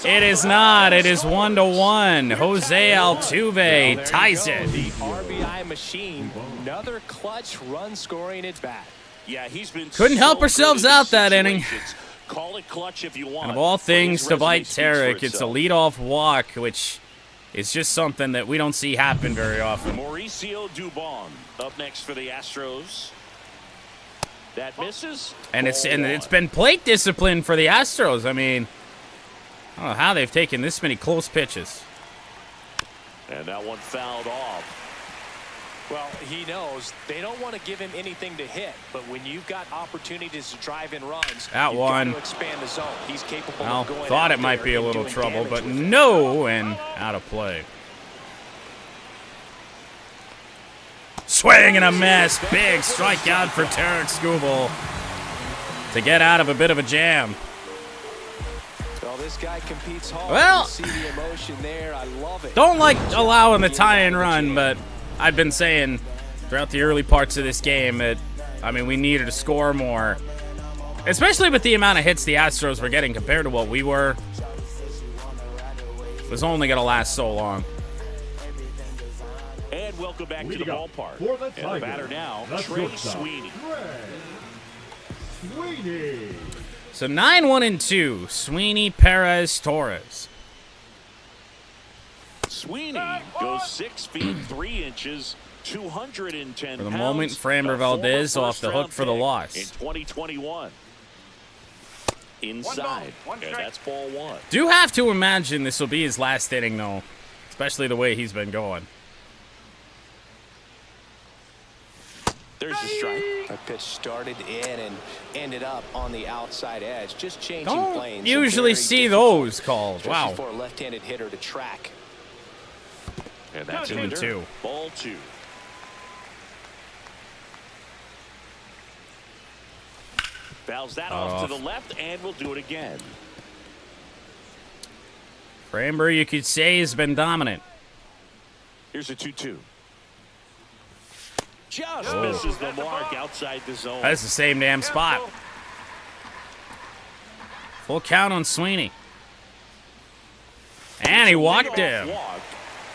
It is not. It is 1-1. Jose Altuve ties it. The RBI machine. Another clutch run scoring at bat. Yeah, he's been Couldn't so help good ourselves in out these that inning. situations. Call it clutch if you want. And of all but things his to bite resume speaks for Tarek, it's a itself. leadoff walk, which is just something that we don't see happen very often. Mauricio Dubon up next for the Astros. That misses. And it's Ball been plate discipline for the Astros. I mean, I don't know how they've taken this many close pitches. one. And that one fouled off. Well, he knows they don't want to give him anything to hit, but when you've got opportunities to drive in runs, That you've one. got to expand the zone. He's capable Well, of going thought out it might there be a and little doing trouble, damage but with it. no, and out of play. Swing and a miss. Big strikeout for Tarek Skubal to get out of a bit of a jam. Well, this guy competes hard. Well, You see the emotion there. I love it. Don't like allowing the tie and run, but I've been saying throughout the early parts of this game that, I mean, we needed to score more. Especially with the amount of hits the Astros were getting compared to what we were. It was only going to last so long. And welcome back to the Leading up ballpark. for the And the Tigers, batter now, the Trey shortstop, Sweeney. Sweeney. So 9-1-2, Sweeney, Perez, Torres. Sweeney goes 6 feet 3 inches, 210 For the pounds. moment, Framber A Valdez former off the hook for the first-round loss. pick in 2021. Inside, and that's ball one. Do have to imagine this will be his last inning, though. Especially the way he's been going. There's the strike. That pitch started in and ended up on the outside edge. Just changing Don't planes. usually Very see difficult, those called. especially Wow. for a left-handed hitter to track. And that's 2-2. Ball two. Fouls that off to the left, and we'll do it again. Framber, you could say, has been dominant. Here's a 2-2. Just misses the mark outside the zone. That's the same damn spot. Full count on Sweeney. And he walked him. Walk,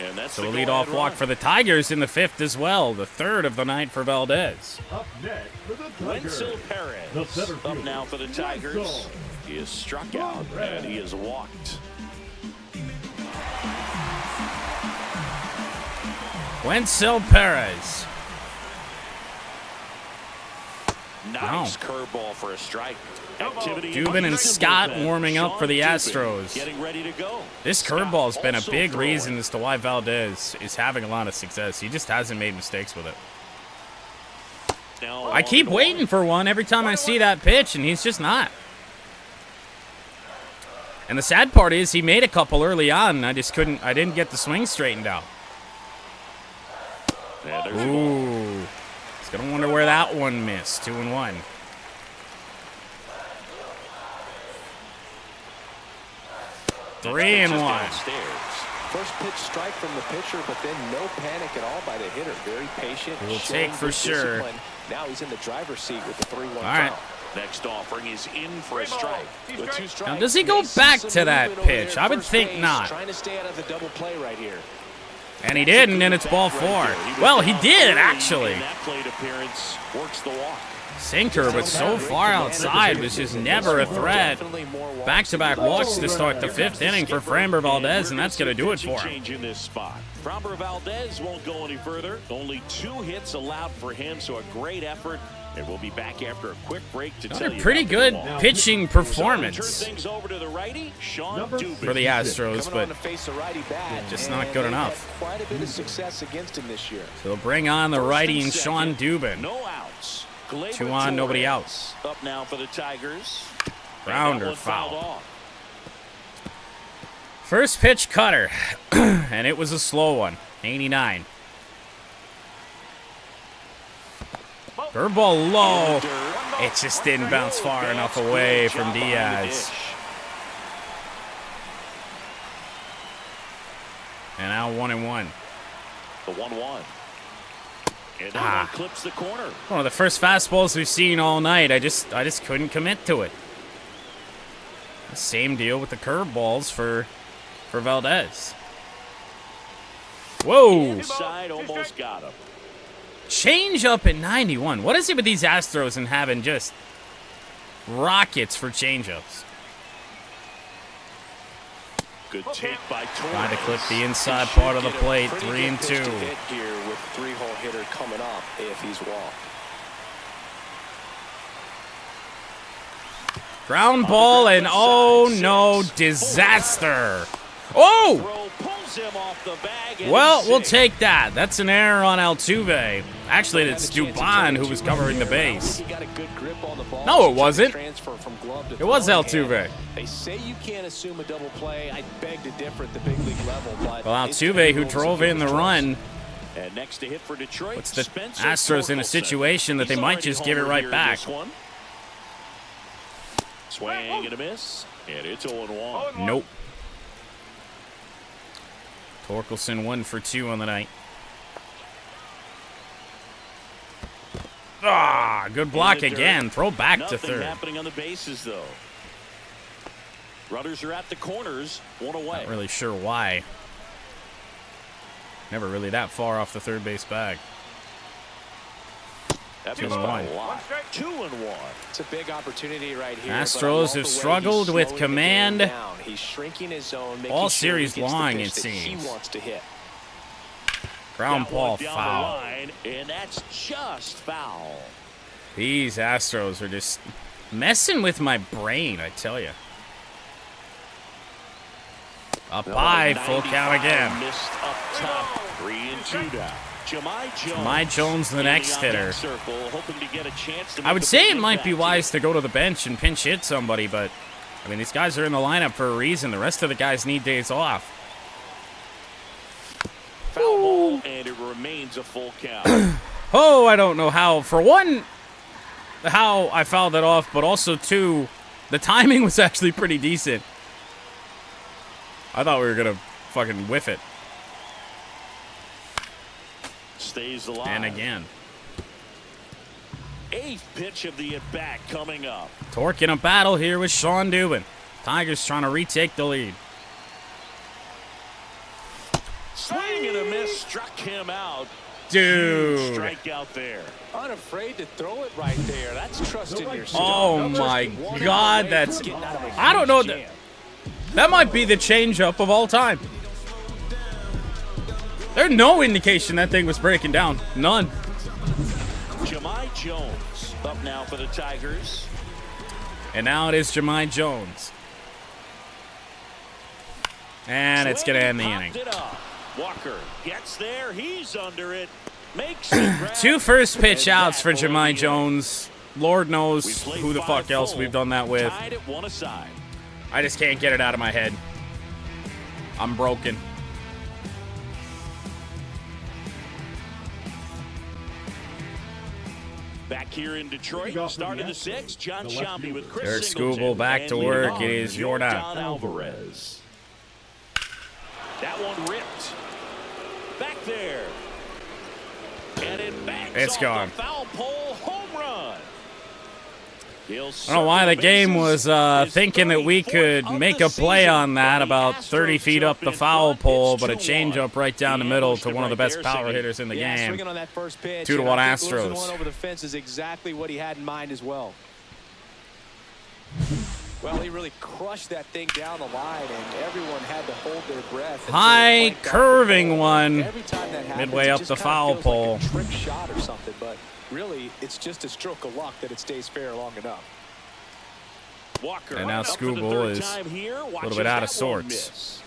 and that's So the a leadoff go-ahead walk run. for the Tigers in the 5th as well. The 3rd of the night for Valdez. Up next for the Tigers, Wenzel the Perez center up fielder, now for the Tigers. Wenzel. He is struck out, and he is walked. Wenzel Perez. Nice curveball for a strike. Activity Dubin and Scott warming up for the Sean Astros. Dubin getting ready to go. This Scott curveball's been a also big throwing. reason as to why Valdez is having a lot of success. He just hasn't made mistakes with it. Now I keep 1-1. waiting for one every time I see that pitch, and he's just not. And the sad part is he made a couple early on, and I didn't get the swing straightened out. Yeah, there's the ball. Ooh. He's going to wonder where that one missed. 2-1. Three and Just one. downstairs. First pitch strike from the pitcher, but then no panic at all by the hitter. Very patient. We'll showing take for good sure. discipline. Now he's in the driver's seat with the 3-1 All right. count. Next offering is in for a strike. With 2 strikes, Now, does he go Mason's back to moving that over pitch? there I would first think base, not. Trying to stay out of the double play right here. And he didn't, and it's ball 4. Well, he did, actually. And that plate appearance works the walk. Sinker, but so far outside was just never a threat. Definitely more walks. Back-to-back walks to start the 5th inning for Framber Valdez, and that's going to do it for him. Change in this spot. Framber Valdez won't go any further. Only 2 hits allowed for him, so a great effort And we'll be back after a quick break to tell Another you pretty about good the ball. pitching Turn performance things over to the righty, Sean Number Dubin. for the Astros, Coming on but to face a righty bat, just and not good they've enough. had quite a bit of success against him this year. they'll bring on the First righty and second, Sean Dubin. No outs. Gleyber 2 on, nobody out. Torres Up now for the Tigers. Grounder, And that one fouled foul. off. First pitch cutter, and it was a slow one. 89. Curveball low. It just didn't bounce far enough away from Diaz. And now 1-1. The 1-1. And that one clips the corner. One of the first fastballs we've seen all night. I just couldn't commit to it. Same deal with the curveballs for Valdez. Whoa! Inside almost got him. Change up at 91. What is it with these Astros and having just rockets for changeups? Good take by Torres. Trying to clip the inside part of the plate. 3-2. Hit here with 3-hole hitter coming up if he's walked. Ground ball and oh no, disaster. Oh! Throw pulls him off the bag and Well, he's we'll safe. take that. That's an error on Altuve. Actually, it's Dubon who was covering the base. He got a good grip on the ball. No, it wasn't. Transfer from glove to It was throwing Altuve. hand. They say you can't assume a double play. I beg to differ at the big league level, but Well, it's gonna Altuve, be who rules drove if in the it was run, And next to hit for Detroit, puts the Spencer Astros in a Torkelson. situation that they He's might already just give it homered right here in back. this one. Swing and a miss, and it's 0-1. Nope. Torkelson 1 for 2 on the night. Ah, good block In the dirt. again. Throw back to Nothing third. happening on the bases, though. Runners are at the corners, one away. Not really sure why. Never really that far off the third base bag. That 2 was and by 1. a lot. 2-1. It's a big opportunity right here. Astros but I love have the way struggled he's with slowing the game command down. He's shrinking his zone, making all sure series he gets the long, pitch it that seems. He wants to hit. Ground Got ball one down foul. the line, and that's just foul. These Astros are just messing with my brain, I tell you. Up high, full count again. Missed up top, 3-2 now. Jahmai Jones, the next hitter. Circle, hoping to get a chance to I would make a say big it might be impact wise to go to the bench and pinch hit somebody, but I mean, these guys are in the lineup for a reason. The rest of the guys need days off. Foul ball, and it remains a full count. Oh, I don't know how. For one, how I fouled it off, but also two, the timing was actually pretty decent. I thought we were gonna fucking whiff it. Stays alive. And again. 8th pitch of the at-bat coming up. Torque in a battle here with Sean Dubin. Tigers trying to retake the lead. Swing and a miss, struck him out. Dude. Strikeout there. Unafraid to throw it right there. That's trusting yourself. Oh my God, that's... I don't know. That might be the changeup of all time. There's no indication that thing was breaking down. None. Jahmai Jones up now for the Tigers. And now it is Jahmai Jones. And it's going to end the inning. Popped it up. Walker gets there. He's under it. Makes the grab. 2 first pitch And outs that for will end Jahmai the inning. Jones. Lord We knows played who the fuck 5 else full. we've done that with. Tied at 1 aside. I just can't get it out of my head. I'm broken. Back here in Detroit, Leading off for start the of the Astros, 6th, John the left Shambi with fielder. Chris Eric Singleton. Skubal back And to leading work. off, It is Yordan. Yordan Alvarez. That one ripped. Back there. And it bangs It's off gone. the foul pole, home run. I don't know why the game was thinking that we could make a play on that about 30 feet up the foul pole, but a changeup right down the middle to one of the best power hitters in the game. Swinging on that first pitch. 2-1 and I think losing Astros. one over the fence is exactly what he had in mind as well. Well, he really crushed that thing down the line, and everyone had to hold their breath. High until it curving went off the one. ball. Every time that happens, Midway it up just the kinda foul feels pole. like a trick shot or something, but really, it's just a stroke of luck that it stays fair long enough. Walker. And now Scooble is a little bit out of sorts.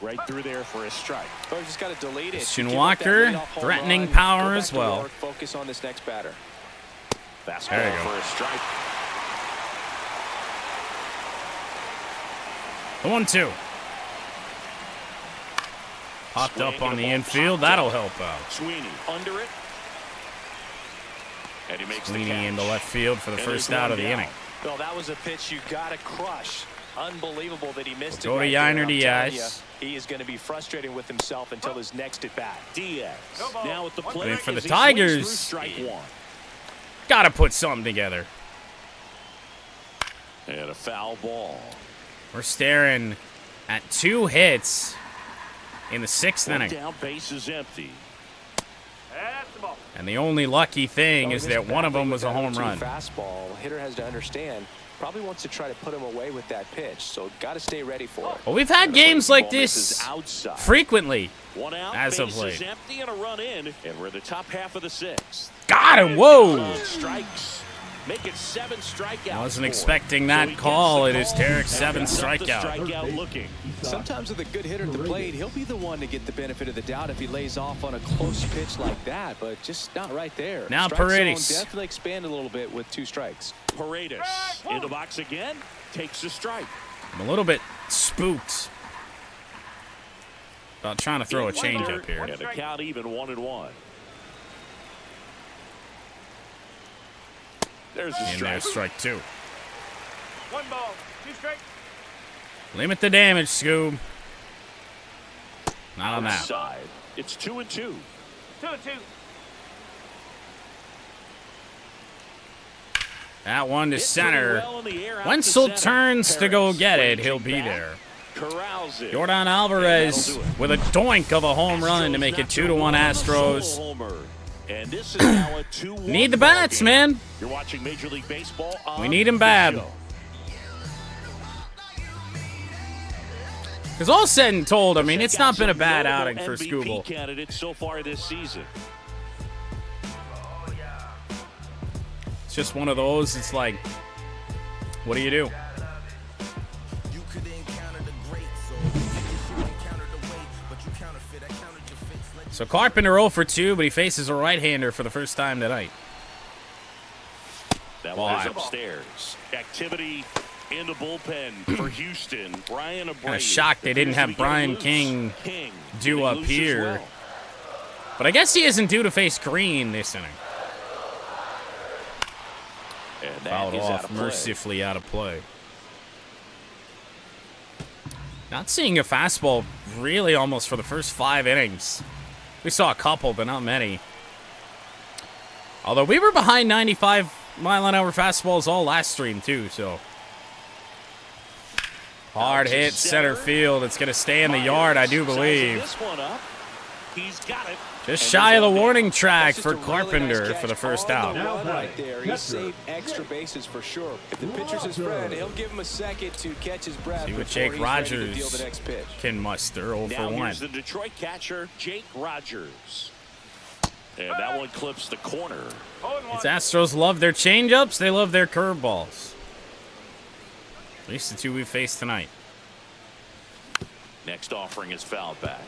Right through there for a strike. Oh, just got to delete it. Christian Walker, threatening power as well. Focus on this next batter. Fastball There you go. for a strike. The 1-2. Popped up on the infield. That'll help out. Sweeney under it. And he makes Sweeney the catch. into left field for the first out of the inning. Well, that was a pitch you got to crush. Unbelievable that he missed it. Go to right Yiner there. I'm telling Diaz. you, he is going to be frustrated with himself until his next at bat. Diaz now at the plate. And for the as he Tigers, swings through strike one. Got to put something together. And a foul ball. We're staring at 2 hits in the 6th One inning. down, base is empty. And the only lucky thing is that one of them was a home run. Fastball. Hitter has to understand. Probably wants to try to put him away with that pitch. So got to stay ready for it. Well, we've had games like Ball misses this outside. frequently. One out, as of base late. is empty and a run in, and we're in the top half of the 6th. Got him. Whoa. Strikes. Make it 7 strikeouts. Wasn't for expecting him. that So he gets call. the It is call, Tarek's and 7th gets up the strikeout. strikeout looking. Sometimes with a good hitter at the plate, he'll be the one to get the benefit of the doubt if he lays off on a close pitch like that, but just not right there. Now Strike Paredes. zone definitely expand a little bit with 2 strikes. Paredes in the box again, takes a strike. I'm a little bit spooked about trying to throw a changeup here. And the count even 1-1. There's the In there, strike. strike 2. 1 ball, 2 strikes. Limit the damage, Scoob. Not on that. Outside. It's 2-2. 2-2. That one to Hit center. pretty well in the air out Wenzel to center. turns to go Perez get it. ranging He'll be back. there. Corrals it. Jordan Alvarez And that'll do it. with a doink of a home run to make it 2-1 Astros. Homer. And this is now a 2-1 Need the ball bats, game. man. You're watching Major League Baseball on We need 'em the bad. show. Because all said and told, I mean, it's Check not out been a some bad notable outing for MVP Scooble. candidates so far this season. It's just one of those. It's like, what do you do? You could encounter the great, so you encounter the way, but you counterfeit. I countered your face. So Carpenter 0 for 2, but he faces a right-hander for the first time tonight. That Ball one is high. upstairs. Activity in the bullpen for Houston. Brian Abreu. Kinda shocked they didn't appears to have be getting Brian loose. King due getting up loose as here. well. But I guess he isn't due to face Green this inning. And that Fouled is out off, of play. mercifully out of play. Not seeing a fastball really almost for the first 5 innings. We saw a couple, but not many. Although we were behind 95-mile-an-hour fastballs all last stream, too, so. Hard Out to hit, center field. It's going to stay in the yard, I do Sizing believe. this one up. He's got it. Just And shy of the there's one warning down. track That's just for a really Carpenter nice for the catch first on out. the run Now right there. He catcher. saved extra bases for sure. If the pitcher's his friend, he'll give him a second to catch his breath. See what before Jake he's ready to Rogers deal the next pitch. can muster 0 Now for 1. here's the Detroit catcher, Jake Rogers. And that one clips the corner. 0-1. These Astros love their changeups. They love their curveballs. At least the 2 we faced tonight. Next offering is fouled back.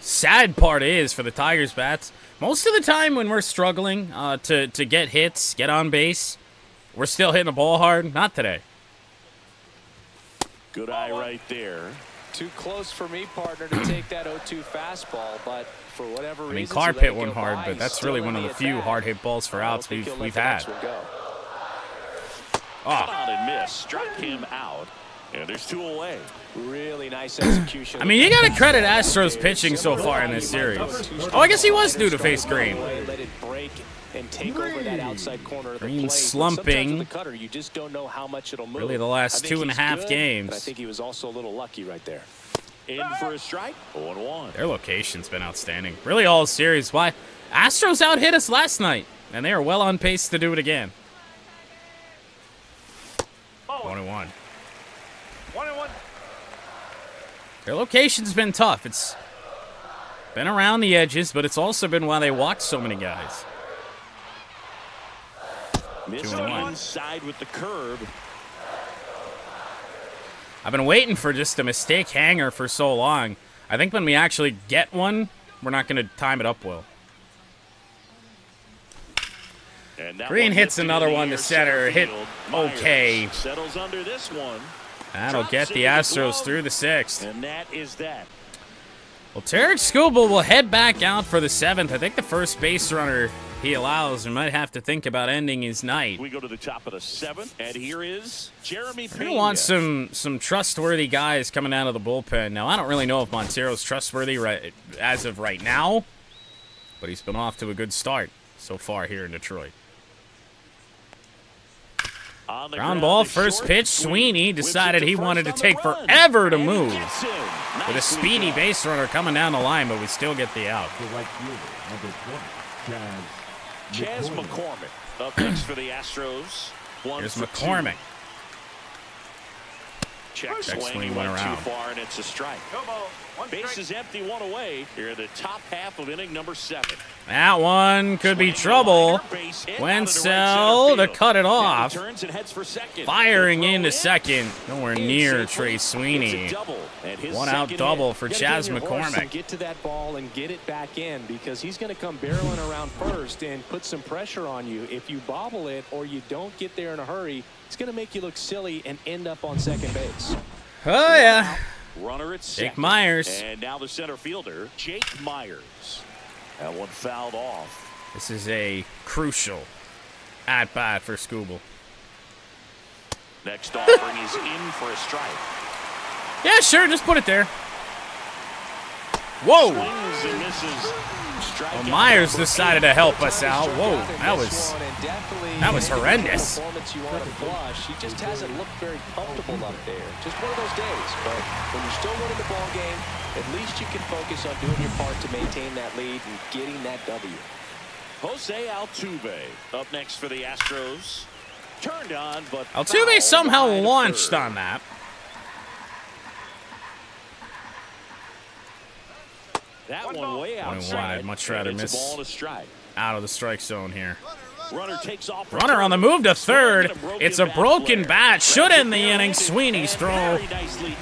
Sad part is for the Tigers bats, most of the time when we're struggling to get hits, get on base, we're still hitting the ball hard. Not today. Good eye right there. Too close for me, partner, to take that 0-2 fastball, but for whatever reason, I mean, Carp hit one hard, but that's really one of the few hard hit balls for outs we've had. Cut on and miss. Struck him out. And there's 2 away. Really nice execution. I mean, you got to credit Astros pitching so far in this series. Oh, I guess he was due to face Green. Let it break and take over that outside corner of the Green plate. slumping. Sometimes with the cutter, you just don't know how much it'll move. Really the last I think 2.5 he's good, games. but I think he was also a little lucky right there. In for a strike. 0-1. Their location's been outstanding. Really all series. Why? Astros out-hit us last night, and they are well on pace to do it again. 1-1. 1-1. Their location's been tough. It's been around the edges, but it's also been why they walked so many guys. Missed 2-1. inside with the curve. I've been waiting for just a mistake hanger for so long. I think when we actually get one, we're not going to time it up well. Green hits another one to center. Hit okay. Settles under this one. That'll get the Astros through the 6th. And that is that. Well, Tarek Skubal will head back out for the 7th. I think the first base runner he allows, we might have to think about ending his night. We go to the top of the 7th, and here is Jeremy Pena. We want some trustworthy guys coming out of the bullpen. Now, I don't really know if Montero's trustworthy as of right now, but he's been off to a good start so far here in Detroit. Ground ball, first pitch. Sweeney decided he wanted to take forever to move with a speedy base runner coming down the line, but we still get the out. The right fielder, number 20, Chas McCormick up next for the Astros. Here's McCormick. Check swing swing went went too around. far, and it's a strike. No ball. One Base strike. is empty, one away. Here in the top half of inning number 7. That one could be trouble. Wenzel to cut it off. Turns and heads for second. Firing into second. Nowhere near Trey Sweeney. One out double for Chas McCormick. Get to that ball and get it back in, because he's going to come barreling around first and put some pressure on you. If you bobble it or you don't get there in a hurry, it's going to make you look silly and end up on second base. Oh, yeah. Runner at Jake second. Myers. And now the center fielder, Jake Myers. That one fouled off. This is a crucial at-bat for Skubal. Next offering is in for a strike. Yeah, sure, just put it there. Whoa! Swings and misses. Strike Well, out Myers number decided to help us out. Whoa, that was horrendous. Performance you want to flush. He just hasn't looked very comfortable up there. Just one of those days. But when you're still winning the ball game, at least you can focus on doing your part to maintain that lead and getting that W. Jose Altuve up next for the Astros. Turned on, but Altuve fouled somehow wide of launched third. on that. That One one ball. way One outside. wide, much rather And it's miss. a ball and a strike. Out of the strike zone here. Runner takes off. Runner on the move to third. It's a broken bat. Should end the inning. Sweeney's throw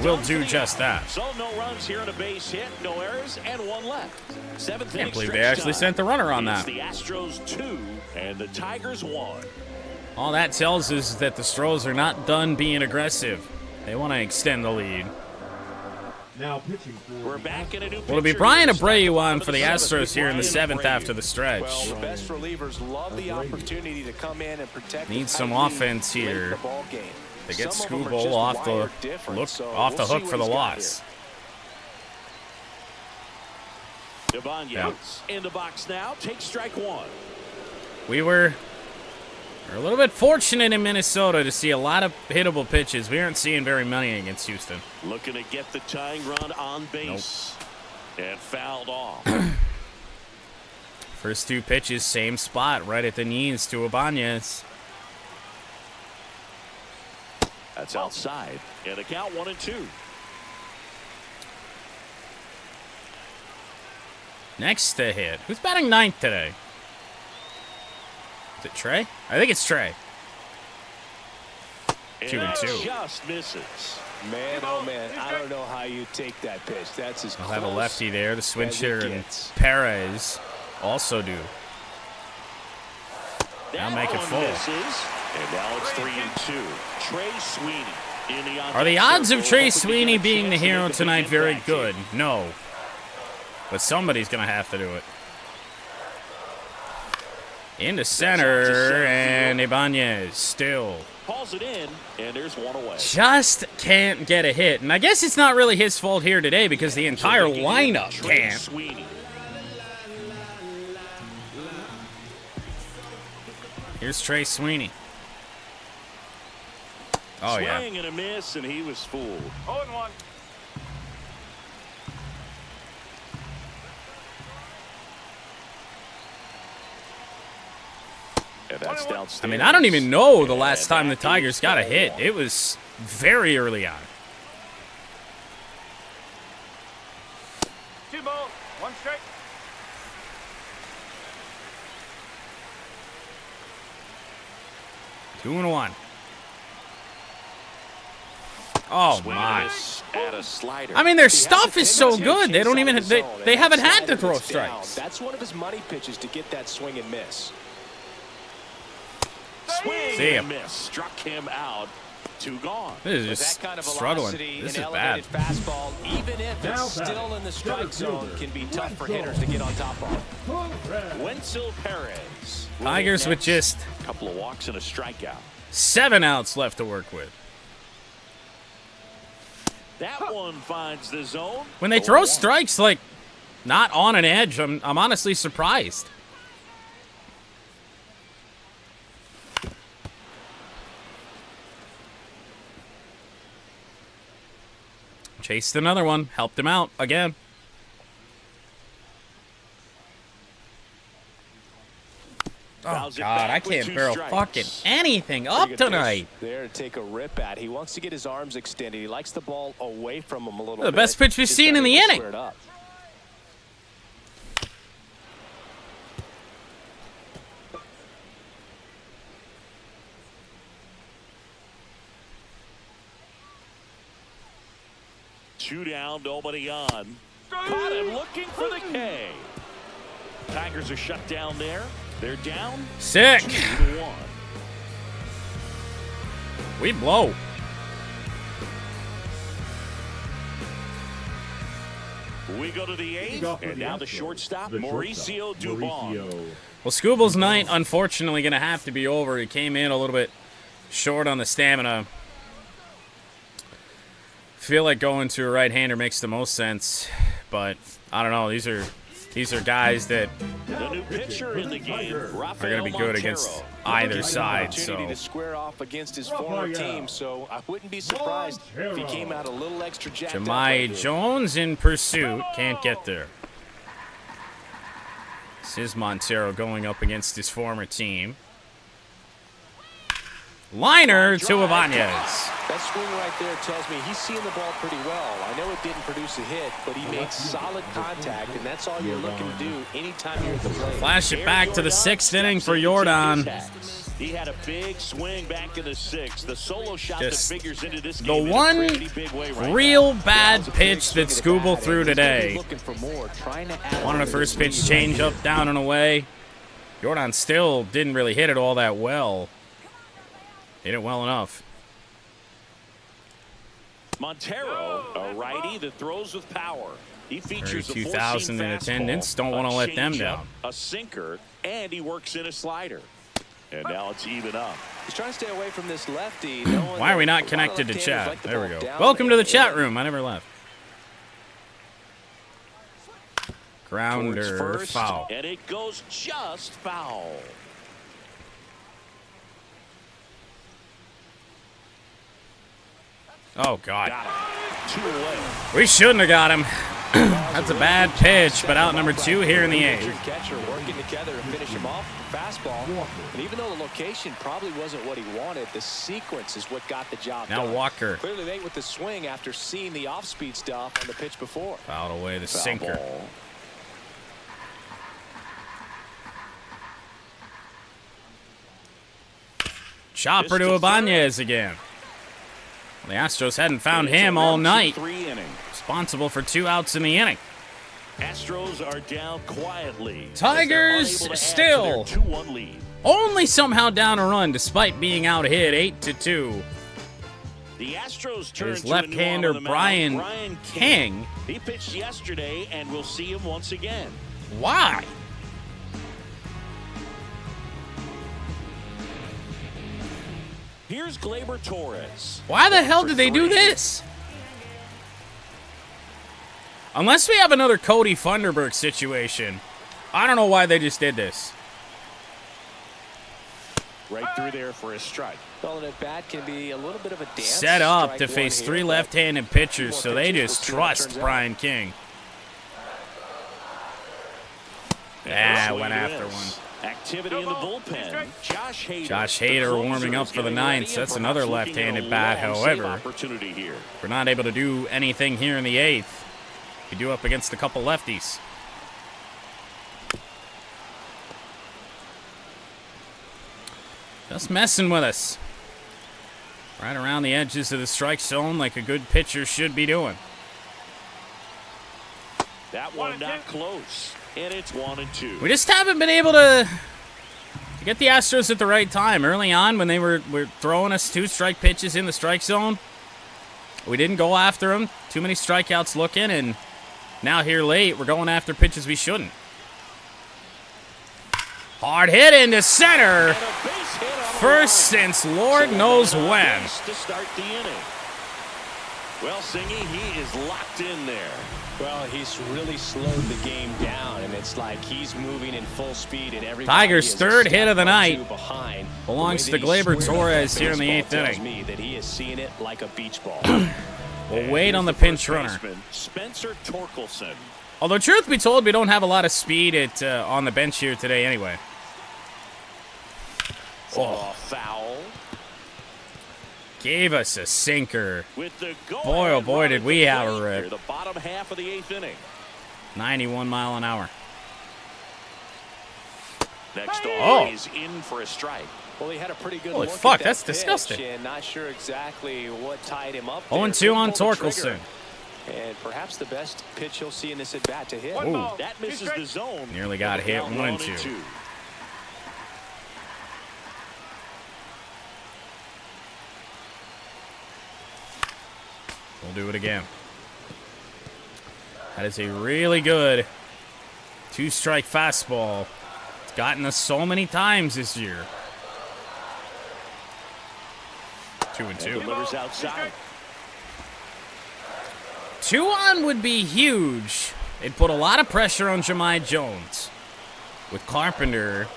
will do just that. So no runs here on a base hit, no errors, and one left. Seventh Can't inning believe stretch they actually time. sent the runner on It's that. the Astros 2 and the Tigers 1. All that tells us that the Stros are not done being aggressive. They want to extend the lead. now pitching for We're back in a new Will it be pitcher Brian here. Abreu on for the Top of Astros here in the Brian 7th Abreu. after the stretch? Well, the best relievers love the opportunity to come in and protect. Need the some tight lead offense late in here. the ball game. They get Some of them are Skubal just off the wired different, so off the we'll see hook what for the he's got loss. Ibanez Yeah. in the box now. Takes strike one. We're a little bit fortunate in Minnesota to see a lot of hittable pitches. We aren't seeing very many against Houston. Looking to get the tying run on base. And fouled off. First two pitches, same spot, right at the knees to Ibanez. That's outside. And the count 1-2. Next to hit. Who's batting ninth today? Is it Trey? I think it's Trey. 2-2. Just misses. Man, oh man, I don't know how you take that pitch. That's as I'll close have a lefty there. The switch as it hitter and gets. Perez also do. Now That make it one full. misses. And now it's 3-2. Trey Sweeney in the Are the odds of circle, Trey hoping to Sweeney get a being the chance to hero get the tonight game very back good? here. No. But somebody's going to have to do it. Into center, and Ibanez still Calls it in, and there's one away. just can't get a hit. And I guess it's not really his fault here today because the entire So they can get lineup Trey can't. Sweeney. Here's Trey Sweeney. Oh, yeah. Swing and a miss, and he was fooled. 0-1. And that's downstairs. I mean, I don't even know the last time the Tigers got a hit. It was very early on. 2-1. Oh my! I mean, their stuff is so good. They don't even they haven't had to throw strikes. That's one of his money pitches to get that swing and miss. Swing and miss. Struck him out. 2 gone. This is just that kind of struggling. velocity, This an is bad. elevated fastball, even if Now it's still in the strike center zone, fielder, can be tough for hitters to get on top of. Wenzel Perez. Tigers with just a couple of walks and a strikeout. 7 outs left to work with. That one finds the zone. When they throw strikes like not on an edge, I'm honestly surprised. Chased another one, helped him out again. Oh, God, I can't barrel fucking anything up tonight. There to take a rip at. He wants to get his arms extended. He likes the ball away from him a little bit. The best pitch we've seen in the inning. Two down, nobody on. Caught him looking for the K. Tigers are shut down there. They're down. Sick. 2-1. We blow. We go to the 8th, and now the shortstop, Mauricio Dubon. Well, Scooble's night, unfortunately, going to have to be over. He came in a little bit short on the stamina. Feel like going to a right-hander makes the most sense, but I don't know. These are guys that The new pitcher in the game, are going Rafael to be good against either side. So Opportunity to square off against his former team, so I wouldn't be surprised if he came out a little extra jacked up right Jahmai here. Jones in pursuit, can't get there. This is Montero going up against his former team. Liner to Ibanez. That swing right there tells me he's seeing the ball pretty well. I know it didn't produce a hit, but he made solid contact, and that's all you're looking to do anytime you're at the plate. Flash it back to the 6th inning for Jordan. He had a big swing back in the 6th. The solo shot Just that figures into this the game in a one pretty big way right real now. bad pitch that Scooble threw today. Looking for more, trying to add One of the first pitch change up, down and away. Jordan still didn't really hit it all that well. Hit it well enough. Montero, a righty that throws with power. He features a 32,000 in four-seam attendance. fastball, Don't want to a let them changeup, down. A sinker, and he works in a slider. And now it's even up. He's trying to stay away from this lefty. Why are we not connected to chat? There we go. Welcome to the chat room. I never left. Grounder, First, foul. and it goes just foul. Oh, God. Got him. 2 away. We shouldn't have got him. That's a bad pitch, but out number 2 here in the 8th. Catcher working together to finish him off. Fastball. And even though the location probably wasn't what he wanted, the sequence is what got the job Now done. Walker. Clearly late with the swing after seeing the off-speed stuff on the pitch before. Fouled away the Foul sinker. ball. Chopper to Ibanez again. Well, the Astros hadn't found him all night. 3 innings. Responsible for 2 outs in the inning. Astros are down quietly. Tigers as they're unable to add to still. their 2-1 lead. Only somehow down a run despite being out hit 8-2. The Astros turn His to a new arm left-hander on the mound, Brian King. He pitched yesterday, and we'll see him once again. Why? Here's Gleyber Torres. Why the hell did they do this? Unless we have another Cody Funderburk situation, I don't know why they just did this. Right through there for a strike. Calling it bat can be a little bit of a dance. Set up Strike to one face here, 3 but left-handed pitchers, more so they pitches. just We'll see how it trust turns out. Brian King. Yeah, went after one. Activity in the bullpen. Josh Hader. Josh Hader warming up for the 9th. That's another left-handed bat, however. Opportunity here. We're not able to do anything here in the 8th. We do up against a couple lefties. Just messing with us. Right around the edges of the strike zone like a good pitcher should be doing. That one not close. And it's 1-2. We just haven't been able to get the Astros at the right time. Early on when they were throwing us 2 strike pitches in the strike zone, we didn't go after them. Too many strikeouts looking, and now here late, we're going after pitches we shouldn't. Hard hit into center. First since Lord knows when. To start the inning. Well, Singy, he is locked in there. Well, he's really slowed the game down, and it's like he's moving in full speed, and everybody Tigers' is a third hit step of the or night two behind. belongs The to way that he Gleyber swings Torres that here in the baseball 8th tells inning. me that he is seeing it like a beach ball. We'll wait on the Here's pinch first runner. baseman, Spencer Torkelson. Although, truth be told, we don't have a lot of speed on the bench here today anyway. Oh, foul. Gave us a sinker. With the Boy, oh boy, did we have a plate rip. here, the bottom half of the 8th inning. 91 mile an hour. Next Oh. on, he's in for a strike. Well, he had a pretty good Holy look fuck, at that that's pitch, disgusting. And not sure exactly what tied him up. 0-2 on Couldn't pull the Torkelson. trigger. And perhaps the best pitch he'll see in this at bat to hit. One ball, That 2 misses strikes. the zone. Nearly got hit, Down 1-2. We'll do it again. That is a really good 2-strike fastball. It's gotten us so many times this year. 2-2. Delivers outside. 2 on would be huge. It'd put a lot of pressure on Jahmai Jones with Carpenter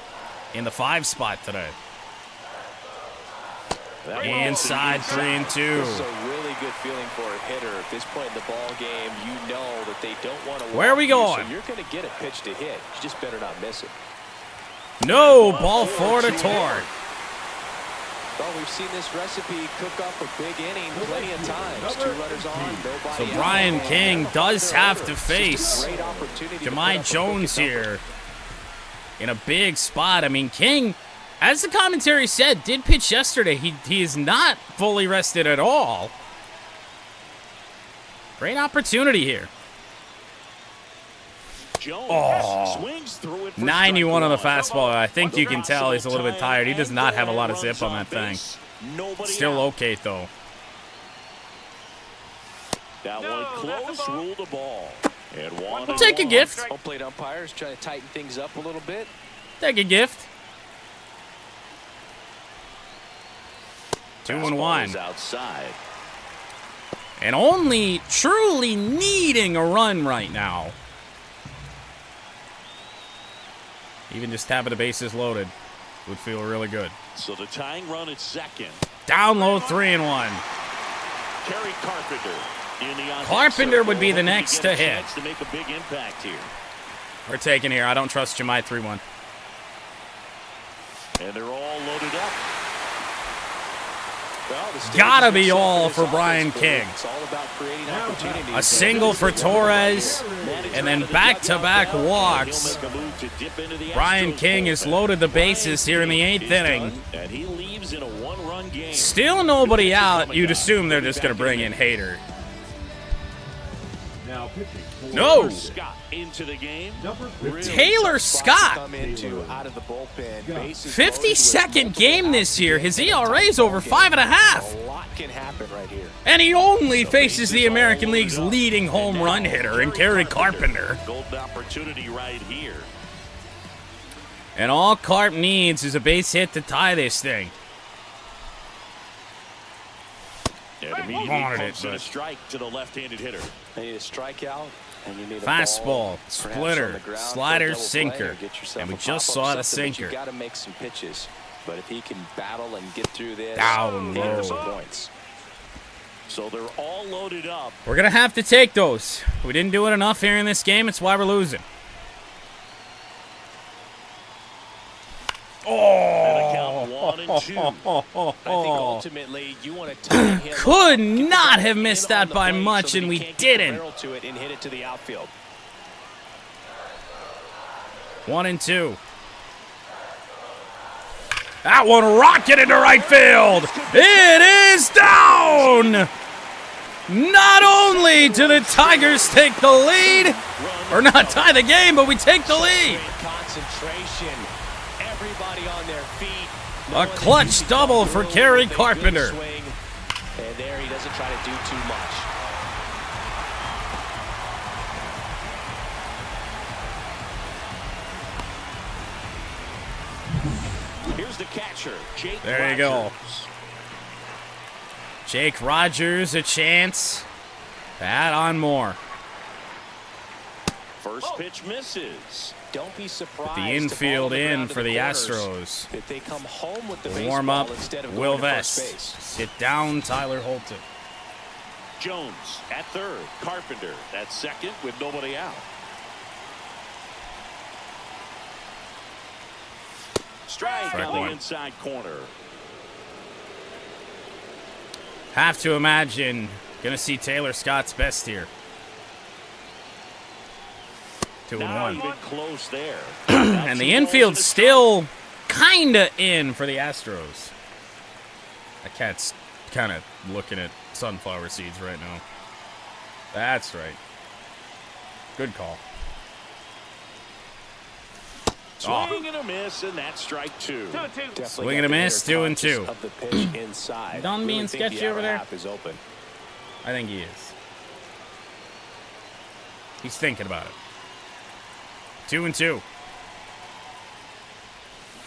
in the 5 spot today. That Inside 3-2. This is a really good feeling for a hitter. At this point in the ball game, you know that they don't want to. Where are we going? So you're going to get a pitch to hit. You just better not miss it. No, ball 4 to Torque. Well, we've seen this recipe cook up a big inning plenty of times. 2 runners on, nobody So out. Brian King does have to It's face just a great opportunity to put Jahmai up a Jones big number. here in a big spot. I mean, King, as the commentary said, did pitch yesterday. He is not fully rested at all. Great opportunity here. Jones swings through it for 91 on the strike fastball. I think you can one. tell he's a little bit tired. He does not have a lot of zip on that thing. Base. Nobody Still out. okay, though. That No, one that's close, a ball. rule the ball. And one We'll take a and gift. Home plate umpires trying to tighten things up a little bit. Take a gift. 2-1. Fastball is outside. And only truly needing a run right now. Even just having the bases loaded would feel really good. So the tying run at second. Down low, 3-1. Kerry Carpenter in the on-deck Carpenter circle, would be the hoping next get to a hit. chance to make a big impact here. We're taking here. I don't trust Jahmai 3-1. And they're all loaded up. Well, the stage Gotta has been be set for all this for offense, Brian but King. It's all about creating opportunities. A single for Torres, and then back-to-back walks. He'll make a move to dip into the Brian Astros King has bullpen. loaded the bases here in the 8th Is inning. done, and he leaves in a one-run game. Still nobody out. You'd assume they're just going to bring in Hader. Now pitching for No. Scott into the game. number Really 15. Taylor tough spot to Scott. come into out of the bullpen. Bases 52nd loaded with game this year. His ERA is over 5.5. A lot can happen right here. And he only faces the American League's leading home run hitter in Kerry Carpenter. Golden opportunity right here. And all Carp needs is a base hit to tie this thing. And immediately Wanted it, pumps in a but- strike to the left-handed hitter. They need a strikeout, and you need a Fastball, ball, perhaps splitter, on the ground for a slider, double play, sinker. or get yourself And we a just pop-up, saw the something, but sinker. You got to make some pitches. But if he can battle and get through this, Down he earns low. some points. So they're all loaded up. We're going to have to take those. We didn't do it enough here in this game. It's why we're losing. And a count 1-2. I think ultimately you want to tie him Could up, get the not ball have in missed on that the by plate much, so that and he we can't get the didn't. barrel to it and hit it to the outfield. 1-2. That one rocketed into right field. It is down. Not only do the Tigers take the lead, or not tie the game, but we take the lead. Concentration. Everybody on their feet. A clutch double for Kerry Carpenter. And there he doesn't try to do too much. Here's the catcher, Jake There you go. Rogers. Jake Rogers, a chance to add on more. First pitch misses. Don't be surprised. The infield if all the in ground to for the corners, Astros. If they come home with the Warm up, baseball instead of Will going to first Vest. base. Sit down, Tyler Holton. Jones at third. Carpenter at second with nobody out. Strike on one. the inside corner. Have to imagine gonna see Taylor Scott's best here. 2-1. Not even close there. And the infield's still kinda in for the Astros. That cat's kind of looking at sunflower seeds right now. That's right. Good call. Swing and a miss, and that's strike two. 2-2. Swing and a miss, 2-2. Of the pitch inside. Done being think the sketchy over outer there? half is open. I think he is. He's thinking about it. 2-2.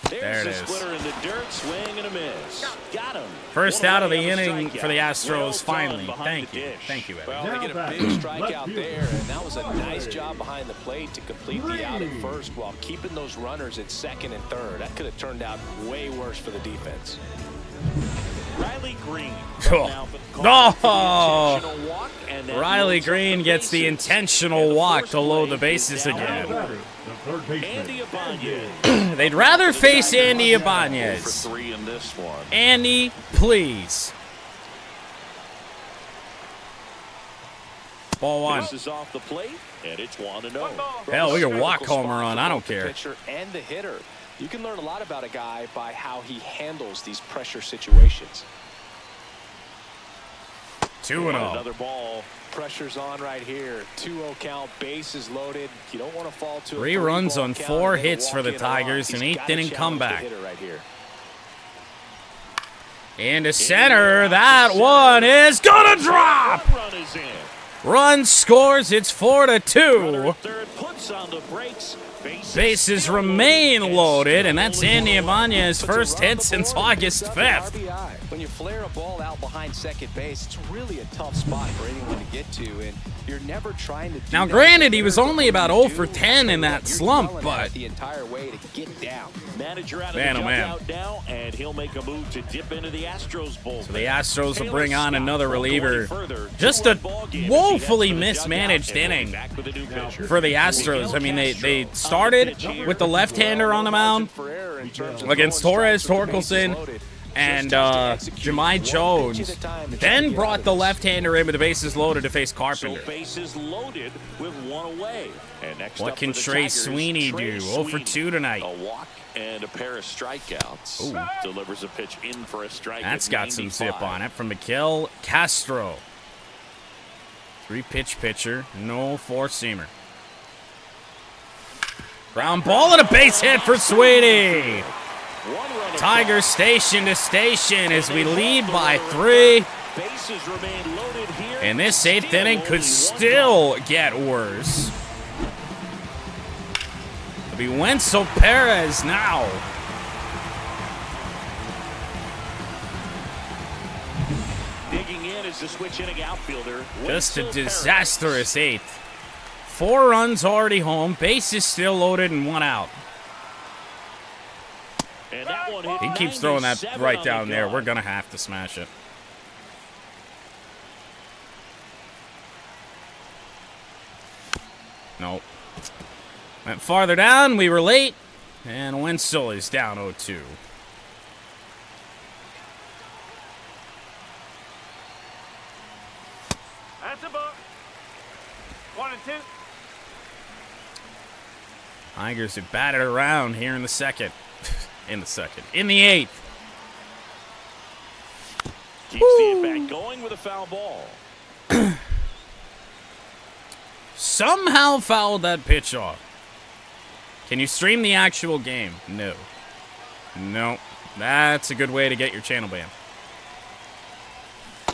There There's it a is. splitter in the dirt, swing and a miss. Got him. First One out of the away on inning strikeout. for the Astros, Well done finally. behind Thank the you. dish. Thank you, Evan. Well, Now they get a batting, big left strikeout fielder. there, and that was a nice job behind the plate to complete the out at first while keeping those runners at second and third. That could have turned out way worse for the defense. Riley Green. Oh. Now for the Cardinals for the intentional walk, and that Riley moves up Green the gets the bases. intentional And walk first to load the base bases is down again. Now batting, the third baseman. Andy Ibanez. They'd rather face Andy For Ibanez. 3 in this one. Andy, please. Ball one. This is off the plate, and it's 1-0. Hell, we can walk Critical home spot run. for I don't both the care. pitcher and the hitter. You can learn a lot about a guy by how he handles these pressure situations. 2-0. Another ball. Pressure's on right here. 2-0 count, bases loaded. You don't want to fall to a 3 runs three-ball on count 4 and then hits for walk the in or Tigers, off. an He's 8th gotta inning challenge comeback. the hitter right here. And to center, that one is gonna drop. One run is in. Run scores, it's 4-2. Runner at third puts on the brakes. Bases still remain loaded. loaded, and that's Only Andy one. Ibanez's Puts a first run on hit the since board, August picks up an 5th. RBI. When you flare a ball out behind second base, it's really a tough spot for anyone to get to, and you're never trying to do Now, that. granted, he was only about What 0 you for do 10 in is that you're slump, yelling at but it the entire way to get down. Manager out of Man, the oh, man. dugout now, and he'll make a move to dip into the Astros bullpen. So the Astros will bring Taylor on Scott another won't go any reliever. further. Just a 2-1 ball game as he woefully heads for the mismanaged dugout, and we'll be inning back with a new pitcher. for the Astros. I mean, they started with the left-hander on the mound against Torres Torkelson and Jahmai Jones, then brought the left-hander in with the bases loaded to face So Carpenter. bases loaded with 1 away. And next What up can for the Trey Tigers, Sweeney Trey do? 0 for Sweeney. 2 tonight. A walk and a pair of strikeouts. Ooh. Delivers a pitch in for a strike. That's at got some 95. zip on it from Miguel Castro. 3-pitch pitcher, no 4-seamer. Ground ball and a base hit for Sweeney. One run Tigers station to station as we lead by 3. Bases remain loaded here. And this 8th Still inning only could one still get worse. It'll be Wenzel Perez now. digging in is the switch inning outfielder. Just a Wenzel disastrous 8th. 4 runs already home, bases still loaded and 1 out. Perez. And that one hit He keeps throwing that 97 right on down the there. gun. We're going to have to smash it. Nope. Went farther down. We were late. And Wenzel is down 0-2. That's a ball. 1-2. Tigers have batted around here in the second. In the second. In the 8th. Keeps the at-bat going with a foul ball. Somehow fouled that pitch off. Can you stream the actual game? No. No. That's a good way to get your channel banned.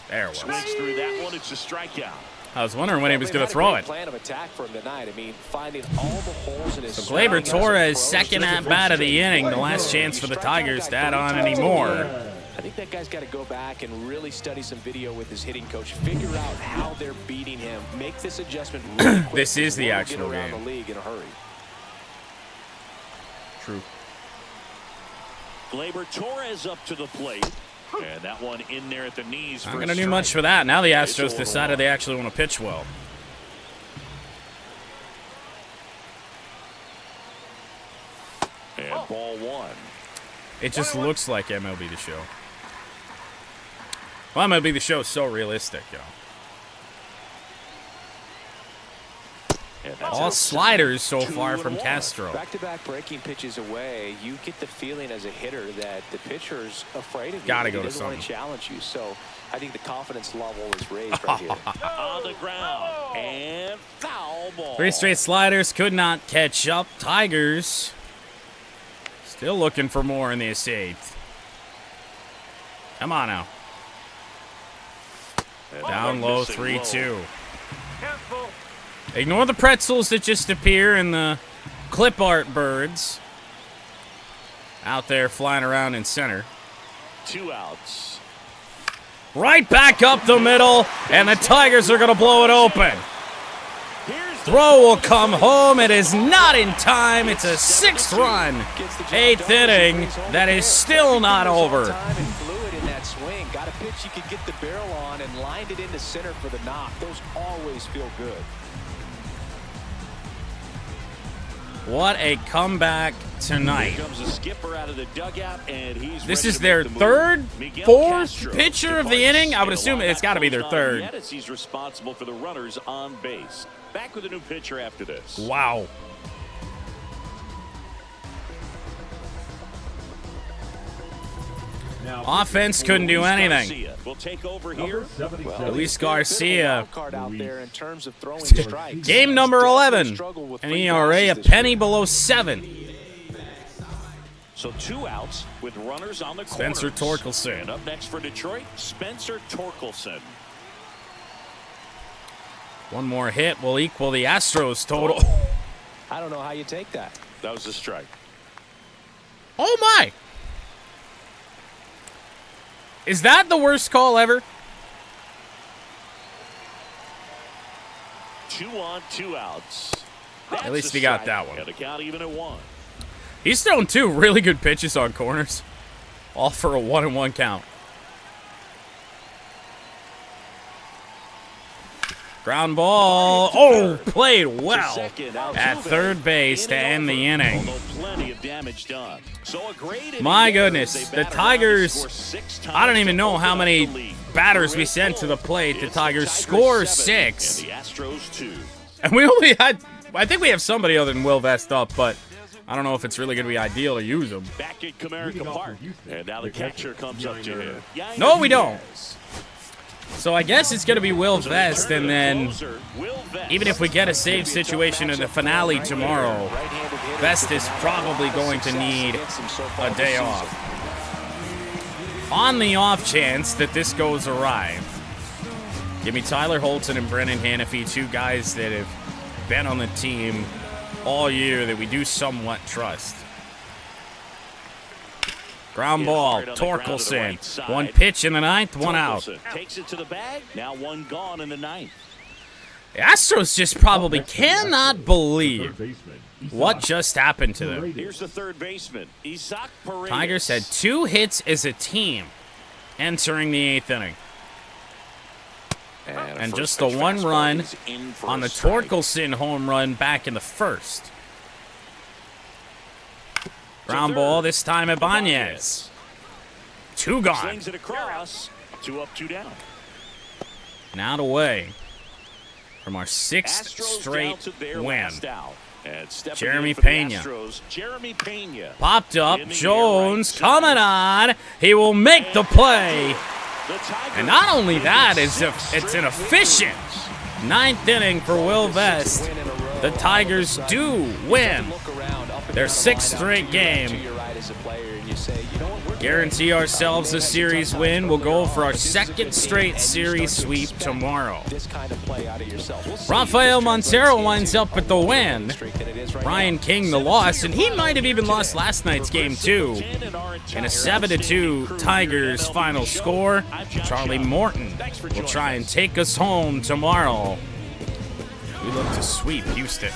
There it was. Swings through that one. It's a strikeout. I was wondering when he was going to throw it. Plan of attack for him tonight. I mean, finding all the holes in his So Gleyber Torres, second at-bat of the inning. The last chance for the Tigers to add on any more. I think that guy's got to go back and really study some video with his hitting coach. Figure out how they're beating him. Make this adjustment really quick. This is the Get actual around game. the league in a hurry. True. Gleyber Torres up to the plate. And that one in there at the knees. Not going to do much for that. Now the Astros decided they actually want to pitch well. And ball one. It just looks like MLB The Show. Well, MLB The Show is so realistic, yo. And that's All it. sliders so 2 far and from 1. Castro. Back-to-back breaking pitches away, you get the feeling as a hitter that the pitcher's afraid of you. Gotta go He to doesn't want something. to challenge you. So I think the confidence level is raised right here. On the ground. And foul ball. 3 straight sliders could not catch up. Tigers still looking for more in the 8th. Come on now. And Down low, missing 3-2. Careful. Ignore the pretzels that just appear in the clip art birds out there flying around in center. 2 outs. Right back up the middle, and the Tigers are going to blow it open. Here's the Throw will come home. It is not in time. It's a 6th run. 8th inning. That is still not over. Time and fluid in that swing. Got a pitch you could get the barrel on and lined it into center for the knock. Those always feel good. What a comeback tonight. Here comes a skipper out of the dugout, and he's This ready is to their make the third, move. Miguel 4th Castro pitcher of the departs. inning. I would And assume while it's that got to be ball's their not third. yet, as he's responsible for the runners on base. Back with a new pitcher after this. Wow. Now, Offense couldn't do anything. Garcia will take over number here. 77. Luis Garcia. Wild card out there in terms of throwing strikes. Game number Still 11. struggle with An free ERA a passes this penny year. below 7. So 2 outs with runners on the Spencer corners. Torkelson. And up next for Detroit, Spencer Torkelson. One more hit will equal the Astros total. I don't know how you take that. That was a strike. Oh my! Is that the worst call ever? 2 on, 2 outs. At least That's he a got strike. that one. And the count even at 1. He's thrown 2 really good pitches on corners. All for a 1-1 count. Ground ball. Oh, played well Second, Altuve at third base to end the inning. Although plenty of damage done. So a great inning My there goodness, as they the bat around and Tigers, score 6 times I don't even to know open how up many the lead. batters we sent to the plate. The It's Tigers score 7 6. And the Astros 2. And we only had, I think we have somebody other than Will Vest up, but I don't know if it's really going to be ideal to use him. Back at Comerica Park. And now the catcher comes up to him. No, we don't. So I guess it's going to be Will Vest, and then even if we get a save situation in the finale tomorrow, Vest is probably going to need a day off. On the off chance that this goes awry, give me Tyler Holton and Brennan Hanafy, 2 guys that have been on the team all year that we do somewhat trust. Ground ball, Torkelson. 1 pitch in the 9th, 1 out. Takes it to the bag. Now 1 gone in the 9th. The Astros just probably cannot believe Third baseman, what just happened to them. Here's the third baseman, Isaac Paredes. Tigers had 2 hits as a team entering the 8th inning. And just the 1 run on the Torkelson home run back in the 1st. Ground ball, this time at Ibanez. 2 gone. Slings it across. 2 up, 2 down. Now away from our 6th Astros down straight to their win. last out. And stepping Jeremy in for the Pena. Astros, Jeremy Pena. Popped up. In the Jones air right coming on. He will make the play. The Tigers And not only lead that, six it's an straight efficient victories. 9th inning for Will Vest. The Tigers do win their 6th straight game. Guarantee ourselves a series win. We'll go for our 2nd straight series sweep tomorrow. Rafael Montero winds up with the win. Brian King the loss, and he might have even lost last night's game too. In a 7-2 Tigers final score, Charlie Morton will try and take us home tomorrow. We look to sweep Houston.